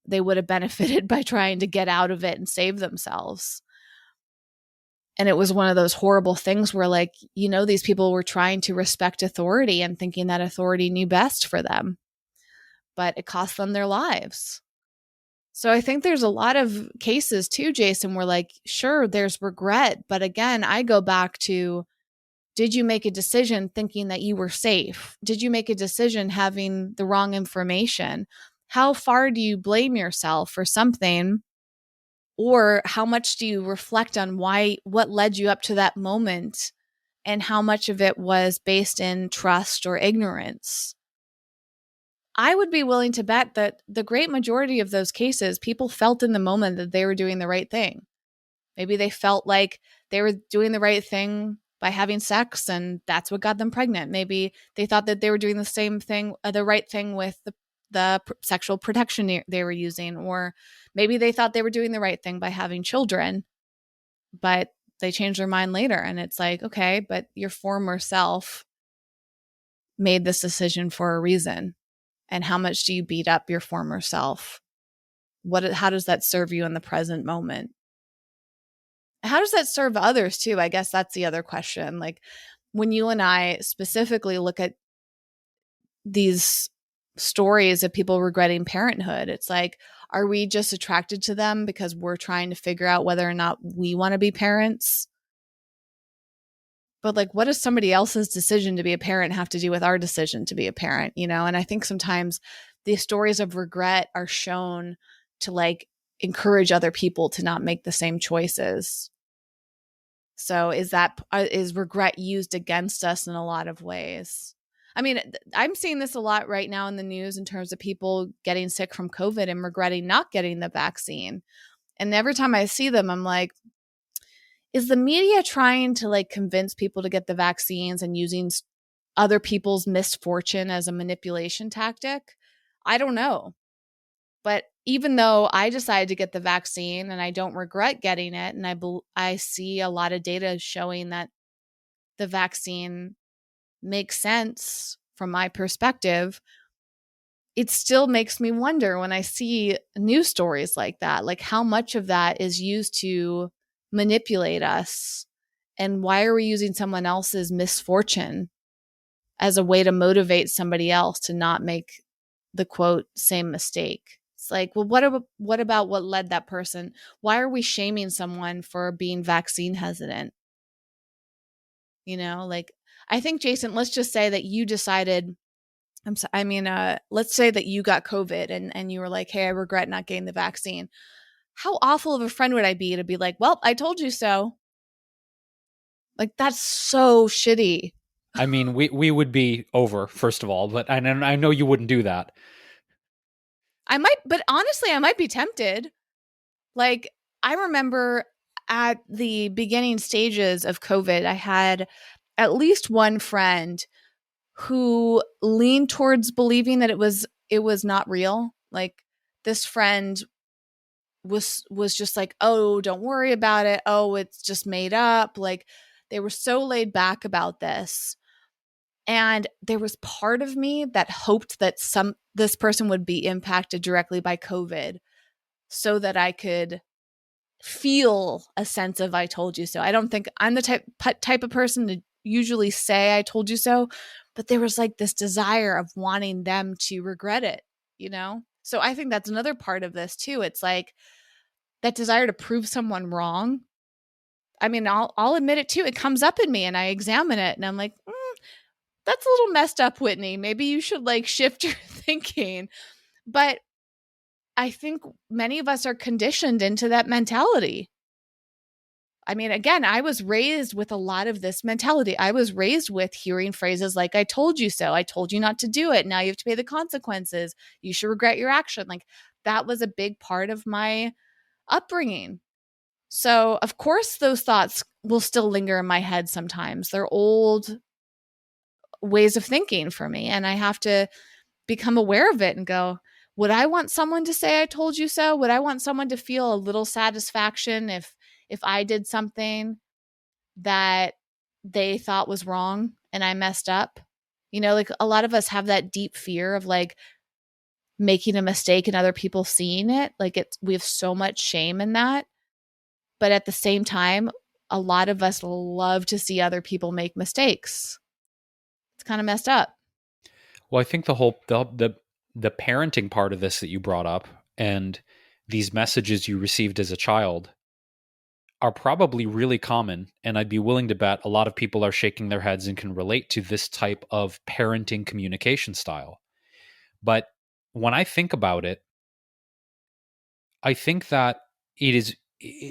they would have benefited by trying to get out of it and save themselves. And it was one of those horrible things where like, these people were trying to respect authority and thinking that authority knew best for them, but it cost them their lives. So I think there's a lot of cases too, Jason, where like, sure, there's regret. But again, I go back to, did you make a decision thinking that you were safe? Did you make a decision having the wrong information? How far do you blame yourself for something? Or how much do you reflect on what led you up to that moment? And how much of it was based in trust or ignorance? I would be willing to bet that the great majority of those cases, people felt in the moment that they were doing the right thing. Maybe they felt like they were doing the right thing by having sex and that's what got them pregnant. Maybe they thought that they were doing the same thing, the right thing with the sexual protection they were using. Or maybe they thought they were doing the right thing by having children, but they changed their mind later. And it's like, okay, but your former self made this decision for a reason. And how much do you beat up your former self? How does that serve you in the present moment? How does that serve others too? I guess that's the other question. Like when you and I specifically look at these stories of people regretting parenthood, it's like, are we just attracted to them because we're trying to figure out whether or not we want to be parents? But like, what does somebody else's decision to be a parent have to do with our decision to be a parent? And I think sometimes the stories of regret are shown to like encourage other people to not make the same choices. So is regret used against us in a lot of ways? I mean, I'm seeing this a lot right now in the news in terms of people getting sick from COVID and regretting not getting the vaccine. And every time I see them, I'm like, is the media trying to like convince people to get the vaccines and using other people's misfortune as a manipulation tactic? I don't know. But even though I decided to get the vaccine and I don't regret getting it, and I see a lot of data showing that the vaccine makes sense from my perspective, it still makes me wonder when I see news stories like that, like how much of that is used to manipulate us, and why are we using someone else's misfortune as a way to motivate somebody else to not make the quote same mistake? It's like, well, what about what led that person? Why are we shaming someone for being vaccine hesitant? Like, I think, Jason, let's just say that you decided, let's say that you got COVID and you were like, hey, I regret not getting the vaccine. How awful of a friend would I be to be like, well, I told you so? Like, that's so shitty. I mean, we would be over, first of all, but I know you wouldn't do that. But honestly, I might be tempted. Like, I remember at the beginning stages of COVID, I had at least one friend who leaned towards believing that it was not real. Like, this friend was just like, oh, don't worry about it. Oh, it's just made up. Like, they were so laid back about this. And there was part of me that hoped that this person would be impacted directly by COVID so that I could feel a sense of I told you so. I don't think I'm the type of person to usually say I told you so, but there was like this desire of wanting them to regret it. So I think that's another part of this too. It's like that desire to prove someone wrong. I mean, I'll admit it too. It comes up in me and I examine it and I'm like, that's a little messed up, Whitney. Maybe you should like shift your thinking. But I think many of us are conditioned into that mentality. I mean, again, I was raised with a lot of this mentality. I was raised with hearing phrases like, I told you so. I told you not to do it. Now you have to pay the consequences. You should regret your action. Like, that was a big part of my upbringing. So, of course, those thoughts will still linger in my head sometimes. They're old ways of thinking for me. And I have to become aware of it and go, would I want someone to say I told you so? Would I want someone to feel a little satisfaction if I did something that they thought was wrong and I messed up? You know, like a lot of us have that deep fear of like making a mistake and other people seeing it. Like we have so much shame in that. But at the same time, a lot of us love to see other people make mistakes. It's kind of messed up. Well, I think the parenting part of this that you brought up and these messages you received as a child are probably really common, and I'd be willing to bet a lot of people are shaking their heads and can relate to this type of parenting communication style. But when I think about it, I think that it is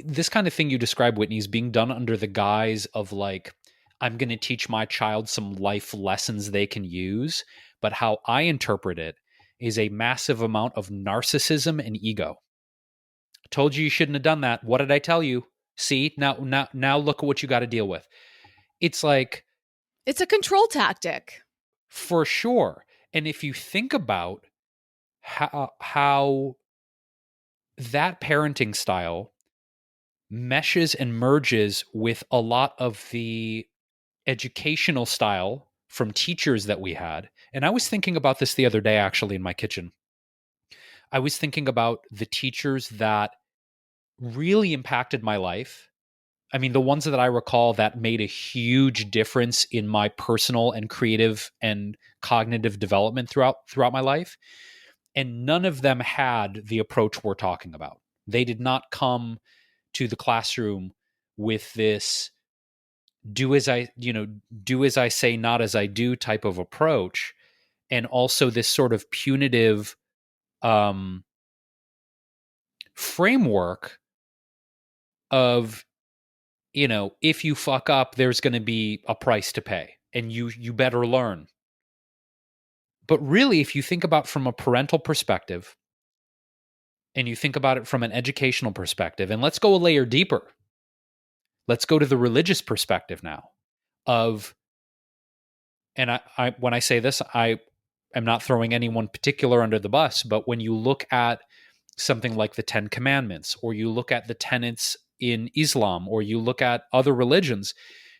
this kind of thing you describe, Whitney, is being done under the guise of like, I'm going to teach my child some life lessons they can use. But how I interpret it is a massive amount of narcissism and ego. Told you shouldn't have done that. What did I tell you? See, now look at what you got to deal with. It's like, It's a control tactic. for sure. And if you think about how that parenting style meshes and merges with a lot of the educational style from teachers that we had. And I was thinking about this the other day, actually, in my kitchen. I was thinking about the teachers that really impacted my life. I mean, the ones that I recall that made a huge difference in my personal and creative and cognitive development throughout my life. And none of them had the approach we're talking about. They did not come to the classroom with this do as I say, not as I do type of approach, and also this sort of punitive um, framework of, if you fuck up, there's going to be a price to pay, and you better learn. But really, if you think about from a parental perspective, and you think about it from an educational perspective, and let's go a layer deeper. Let's go to the religious perspective now of, and I when I say this, I am not throwing anyone particular under the bus, but when you look at something like the Ten Commandments, or you look at the tenets in Islam, or you look at other religions,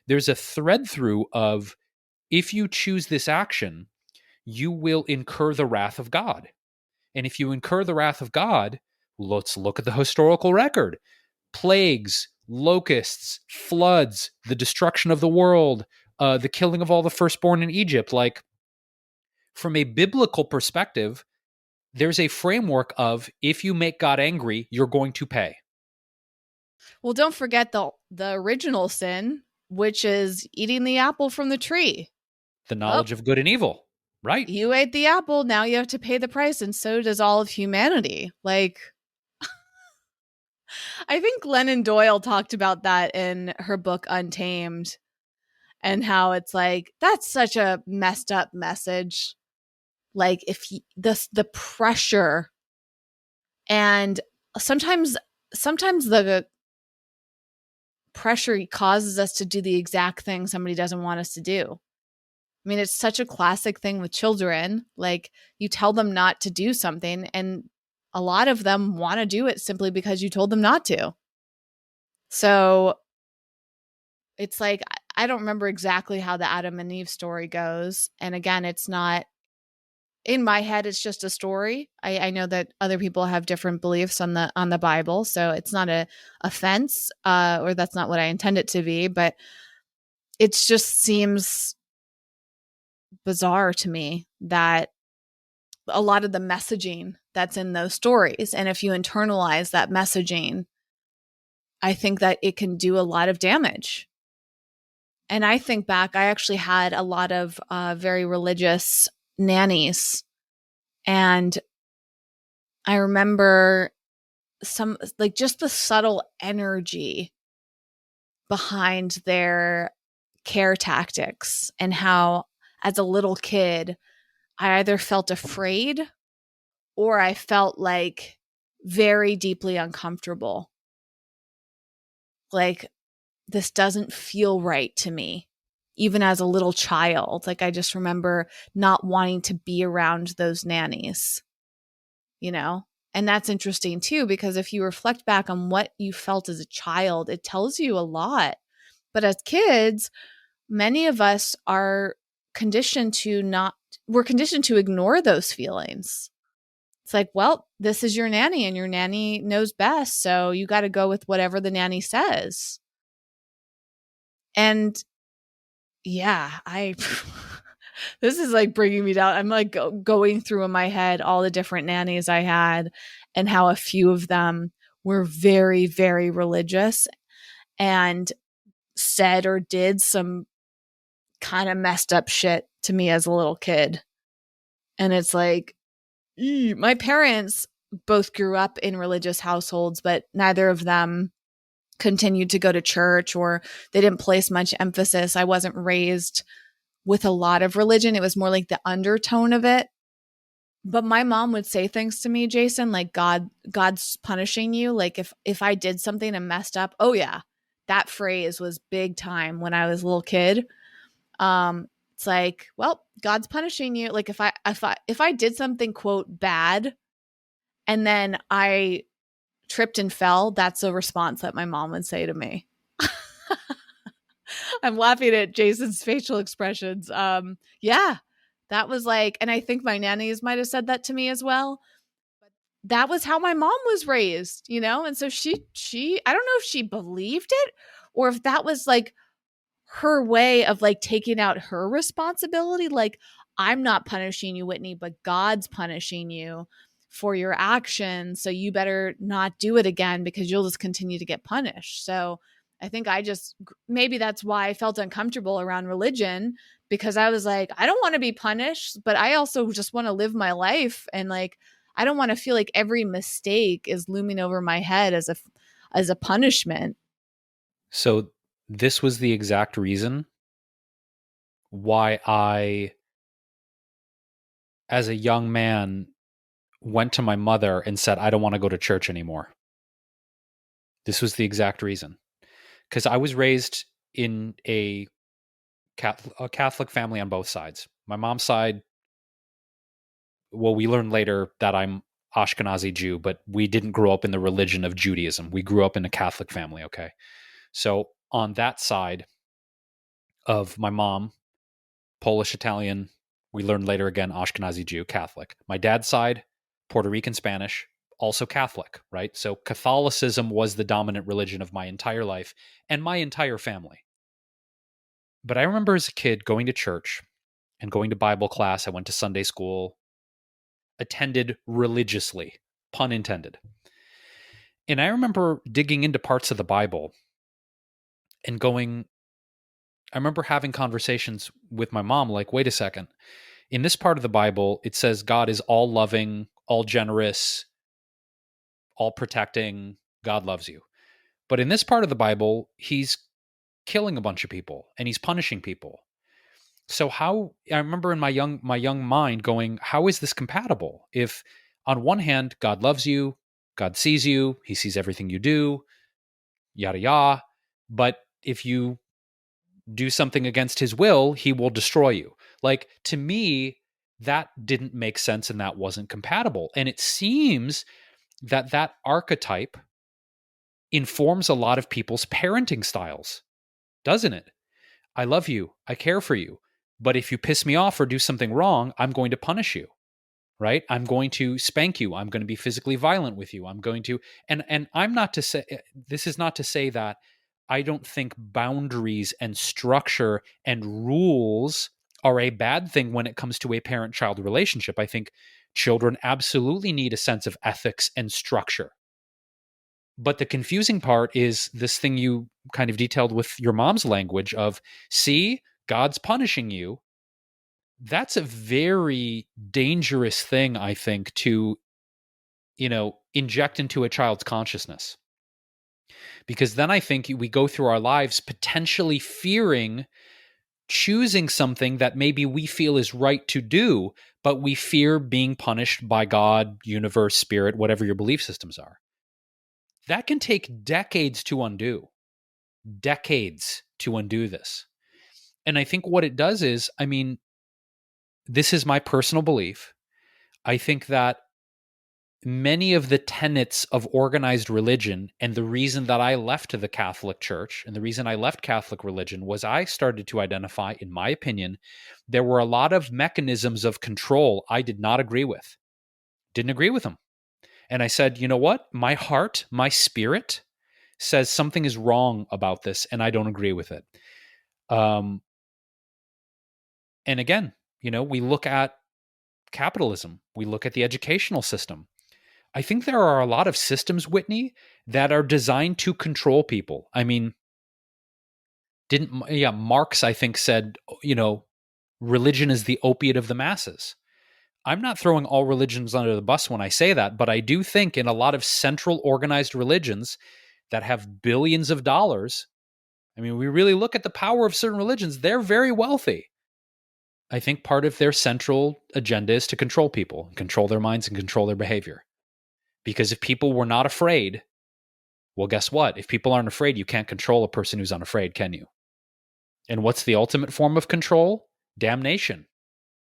there's a thread through of, if you choose this action, you will incur the wrath of God. And if you incur the wrath of God, let's look at the historical record. Plagues, locusts, floods, the destruction of the world, the killing of all the firstborn in Egypt. Like, from a biblical perspective, there's a framework of, if you make God angry, you're going to pay. Well, don't forget the original sin, which is eating the apple from the tree. The Oh, knowledge of good and evil, right? you ate the apple, now you have to pay the price, and so does all of humanity. Like, I think Glennon Doyle talked about that in her book Untamed, and how it's like, that's such a messed up message. Like, if the pressure, and sometimes the pressure causes us to do the exact thing somebody doesn't want us to do. I mean, it's such a classic thing with children. Like, you tell them not to do something, and a lot of them want to do it simply because you told them not to. So it's like, I don't remember exactly how the Adam and Eve story goes. And again, it's not in my head, it's just a story. I know that other people have different beliefs on the Bible, so it's not a offense, or that's not what I intend it to be. But it just seems bizarre to me that a lot of the messaging that's in those stories, and if you internalize that messaging, I think that it can do a lot of damage. And I think back, I actually had a lot of very religious nannies, and I remember some, like, just the subtle energy behind their care tactics, and how, as a little kid, I either felt afraid or I felt like very deeply uncomfortable. Like, this doesn't feel right to me. Even as a little child, like, I just remember not wanting to be around those nannies, you know? And that's interesting too, because if you reflect back on what you felt as a child, it tells you a lot. But as kids, many of us are conditioned to not, we're conditioned to ignore those feelings. It's like, well, this is your nanny and your nanny knows best. So you got to go with whatever the nanny says. And yeah, this is like bringing me down. I'm like going through in my head all the different nannies I had and how a few of them were very, very religious and said or did some kind of messed up shit to me as a little kid. And it's like, my parents both grew up in religious households, but neither of them continued to go to church, or they didn't place much emphasis. I wasn't raised with a lot of religion. It was more like the undertone of it. But my mom would say things to me, Jason, like, God's punishing you. Like, if I did something and messed up, oh yeah, that phrase was big time when I was a little kid. It's like, well, God's punishing you. Like, if I did something, quote, bad, and then I tripped and fell, that's a response that my mom would say to me. I'm laughing at Jason's facial expressions. Yeah, that was like, and I think my nannies might have said that to me as well. That was how my mom was raised, you know? And so she, I don't know if she believed it or if that was like her way of like taking out her responsibility. Like, I'm not punishing you, Whitney, but God's punishing you for your actions. So you better not do it again because you'll just continue to get punished. So I think maybe that's why I felt uncomfortable around religion, because I was like, I don't want to be punished, but I also just want to live my life. And like, I don't want to feel like every mistake is looming over my head as a punishment. So this was the exact reason why I, as a young man, went to my mother and said, I don't want to go to church anymore. This was the exact reason. Because I was raised in a Catholic family on both sides. My mom's side, well, we learned later that I'm Ashkenazi Jew, but we didn't grow up in the religion of Judaism. We grew up in a Catholic family, okay? So on that side of my mom, Polish, Italian, we learned later again, Ashkenazi Jew, Catholic. My dad's side, Puerto Rican Spanish, also Catholic, right? So Catholicism was the dominant religion of my entire life and my entire family. But I remember as a kid going to church and going to Bible class. I went to Sunday school, attended religiously, pun intended. And I remember digging into parts of the Bible and going, I remember having conversations with my mom like, wait a second. In this part of the Bible, it says God is all loving, all generous, all protecting. God loves you. But in this part of the Bible, he's killing a bunch of people and he's punishing people. So how, I remember in my young mind going, how is this compatible? If on one hand God loves you, God sees you, he sees everything you do, yada yada, but if you do something against his will, he will destroy you. Like, to me, that didn't make sense and that wasn't compatible. And it seems that that archetype informs a lot of people's parenting styles, doesn't it? I love you. I care for you. But if you piss me off or do something wrong, I'm going to punish you, right? I'm going to spank you. I'm going to be physically violent with you. I'm going to, and I'm not to say, this is not to say that I don't think boundaries and structure and rules are a bad thing when it comes to a parent-child relationship. I think children absolutely need a sense of ethics and structure. But the confusing part is this thing you kind of detailed with your mom's language of, see, God's punishing you. That's a very dangerous thing, I think, to, inject into a child's consciousness. Because then I think we go through our lives potentially fearing choosing something that maybe we feel is right to do, but we fear being punished by God, universe, spirit, whatever your belief systems are. That can take decades to undo. Decades to undo this. And I think what it does is, I mean, this is my personal belief. I think that many of the tenets of organized religion, and the reason that I left the Catholic Church and the reason I left Catholic religion was I started to identify, in my opinion, there were a lot of mechanisms of control I did not agree with. Didn't agree with them. And I said, you know what? My heart, my spirit says something is wrong about this, and I don't agree with it. And again, we look at capitalism, we look at the educational system. I think there are a lot of systems, Whitney, that are designed to control people. I mean, Marx, I think, said, religion is the opiate of the masses. I'm not throwing all religions under the bus when I say that, but I do think in a lot of central organized religions that have billions of dollars, I mean, we really look at the power of certain religions, they're very wealthy. I think part of their central agenda is to control people, control their minds, and control their behavior. Because if people were not afraid, well, guess what? If people aren't afraid, you can't control a person who's unafraid, can you? And what's the ultimate form of control? Damnation.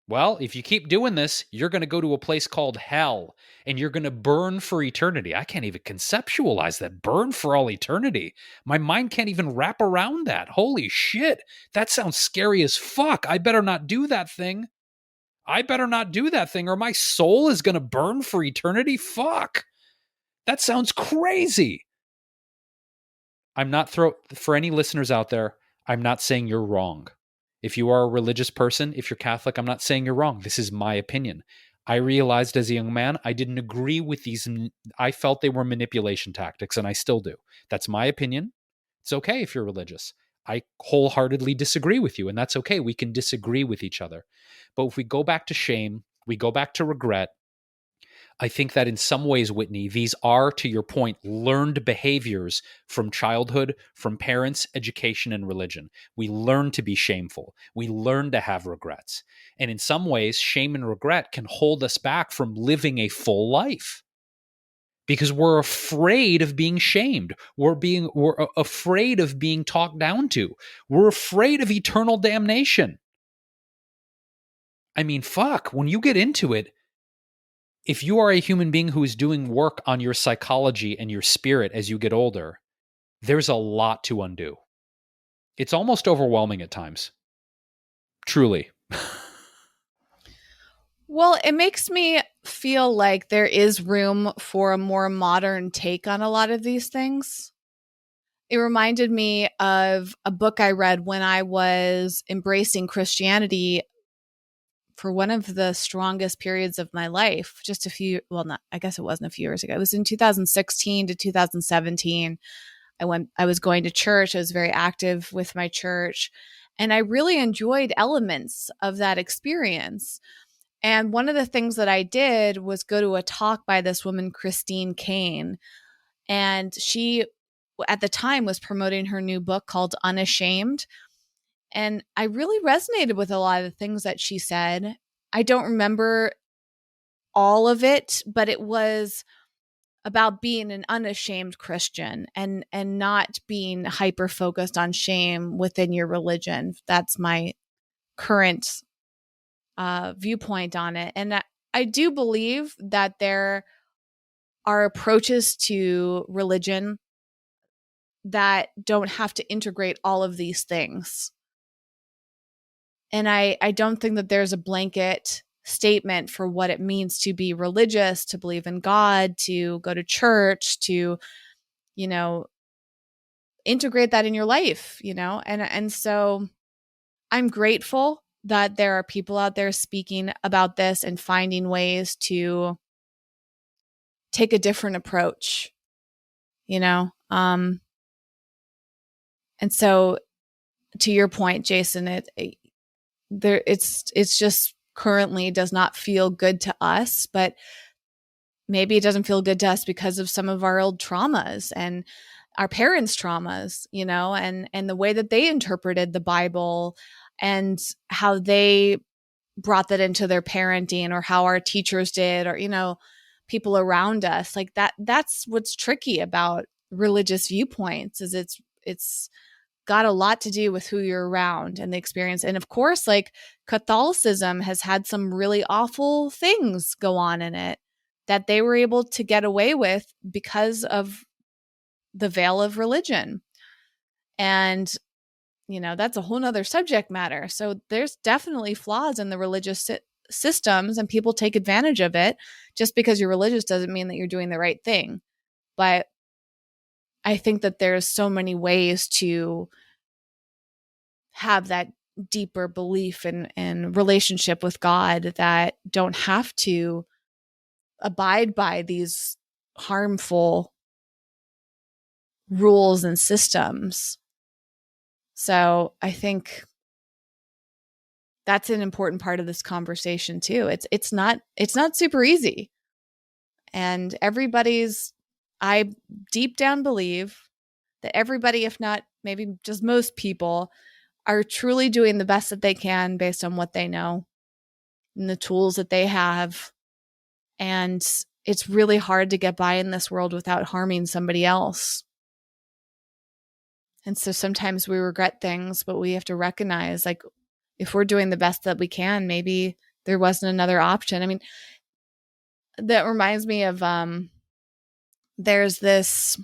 Well, if you keep doing this, you're going to go to a place called hell and you're going to burn for eternity. I can't even conceptualize that. Burn for all eternity. My mind can't even wrap around that. Holy shit. That sounds scary as fuck. I better not do that thing. Or my soul is going to burn for eternity. Fuck. That sounds crazy. I'm not for any listeners out there, I'm not saying you're wrong. If you are a religious person, if you're Catholic, I'm not saying you're wrong. This is my opinion. I realized as a young man, I didn't agree with these. I felt they were manipulation tactics, and I still do. That's my opinion. It's okay if you're religious. I wholeheartedly disagree with you, and that's okay. We can disagree with each other. But if we go back to shame, we go back to regret, I think that in some ways, Whitney, these are, to your point, learned behaviors from childhood, from parents, education, and religion. We learn to be shameful. We learn to have regrets. And in some ways, shame and regret can hold us back from living a full life because we're afraid of being shamed. We're afraid of being talked down to. We're afraid of eternal damnation. I mean, fuck, when you get into it, if you are a human being who is doing work on your psychology and your spirit as you get older, there's a lot to undo. It's almost overwhelming at times. Truly. Well, it makes me feel like there is room for a more modern take on a lot of these things. It reminded me of a book I read when I was embracing Christianity for one of the strongest periods of my life, I guess it wasn't a few years ago. It was in 2016 to 2017. I was going to church. I was very active with my church, and I really enjoyed elements of that experience. And one of the things that I did was go to a talk by this woman, Christine Kane. And she, at the time, was promoting her new book called Unashamed. And I really resonated with a lot of the things that she said. I don't remember all of it, but it was about being an unashamed Christian and not being hyper focused on shame within your religion. That's my current viewpoint on it. And I do believe that there are approaches to religion that don't have to integrate all of these things. And I don't think that there's a blanket statement for what it means to be religious, to believe in God, to go to church, to, integrate that in your life, and so I'm grateful that there are people out there speaking about this and finding ways to take a different approach, and so to your point, Jason, it's just currently does not feel good to us, but maybe it doesn't feel good to us because of some of our old traumas. And our parents' traumas, and the way that they interpreted the Bible and how they brought that into their parenting, or how our teachers did, or, people around us. Like that's what's tricky about religious viewpoints, is it's got a lot to do with who you're around and the experience. And of course, like Catholicism has had some really awful things go on in it that they were able to get away with because of the veil of religion. And, that's a whole nother subject matter. So there's definitely flaws in the religious systems, and people take advantage of it. Just because you're religious doesn't mean that you're doing the right thing. But I think that there's so many ways to have that deeper belief and relationship with God that don't have to abide by these harmful rules and systems. So I think that's an important part of this conversation too. It's not super easy. And I deep down believe that everybody, if not maybe just most people, are truly doing the best that they can based on what they know and the tools that they have. And it's really hard to get by in this world without harming somebody else. And so sometimes we regret things, but we have to recognize, like, if we're doing the best that we can, maybe there wasn't another option. I mean, that reminds me of there's this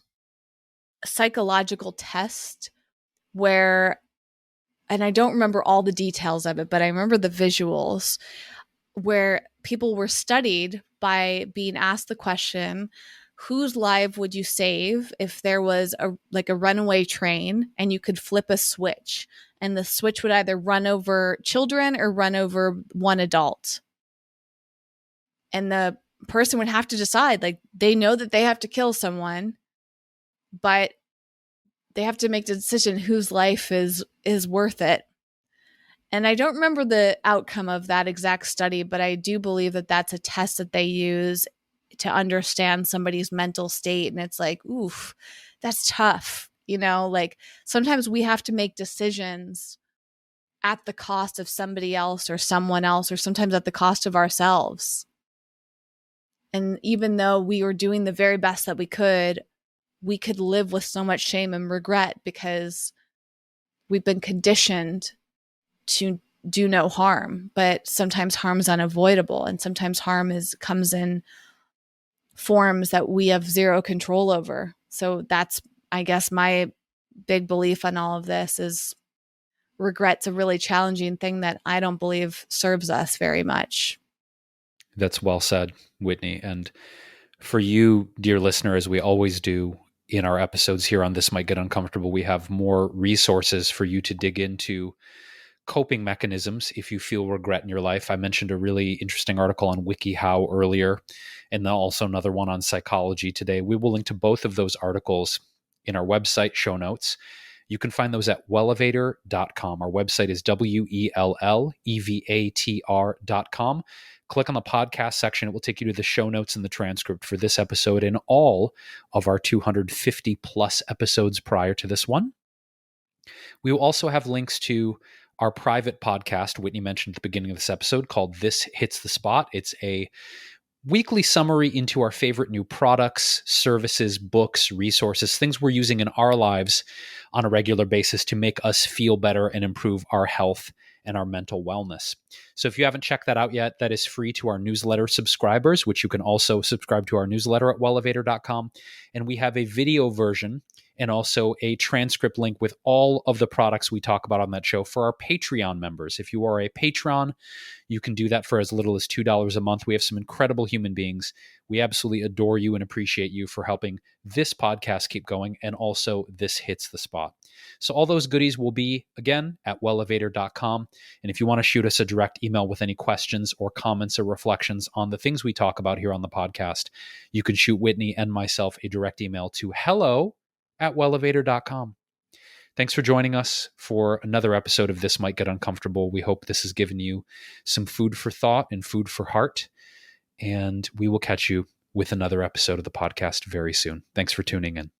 psychological test where, and I don't remember all the details of it, but I remember the visuals, where people were studied by being asked the question, whose life would you save if there was a runaway train and you could flip a switch, and the switch would either run over children or run over one adult? And the person would have to decide, like, they know that they have to kill someone, but they have to make the decision whose life is worth it. And I don't remember the outcome of that exact study, but I do believe that that's a test that they use to understand somebody's mental state. And it's like, oof, that's tough. Like, sometimes we have to make decisions at the cost of somebody else or someone else, or sometimes at the cost of ourselves. And even though we were doing the very best that we could live with so much shame and regret because we've been conditioned to do no harm. But sometimes harm is unavoidable, and sometimes harm comes in forms that we have zero control over. So that's, I guess, my big belief on all of this is regret's a really challenging thing that I don't believe serves us very much. That's well said, Whitney. And for you, dear listener, as we always do in our episodes here on This Might Get Uncomfortable, we have more resources for you to dig into coping mechanisms if you feel regret in your life. I mentioned a really interesting article on WikiHow earlier, and then also another one on psychology today. We will link to both of those articles in our website show notes. You can find those at wellevatr.com. Our website is wellevatr.com. Click on the podcast section. It will take you to the show notes and the transcript for this episode and all of our 250 plus episodes prior to this one. We will also have links to our private podcast, Whitney mentioned at the beginning of this episode, called This Hits the Spot. It's a weekly summary into our favorite new products, services, books, resources, things we're using in our lives on a regular basis to make us feel better and improve our health and our mental wellness. So if you haven't checked that out yet, that is free to our newsletter subscribers, which you can also subscribe to our newsletter at wellevatr.com. And we have a video version and also a transcript link with all of the products we talk about on that show for our Patreon members. If you are a patron, you can do that for as little as $2 a month. We have some incredible human beings. We absolutely adore you and appreciate you for helping this podcast keep going, and also This Hits the Spot. So all those goodies will be, again, at wellevatr.com. And if you want to shoot us a direct email with any questions or comments or reflections on the things we talk about here on the podcast, you can shoot Whitney and myself a direct email to hello@wellevatr.com. Thanks for joining us for another episode of This Might Get Uncomfortable. We hope this has given you some food for thought and food for heart. And we will catch you with another episode of the podcast very soon. Thanks for tuning in.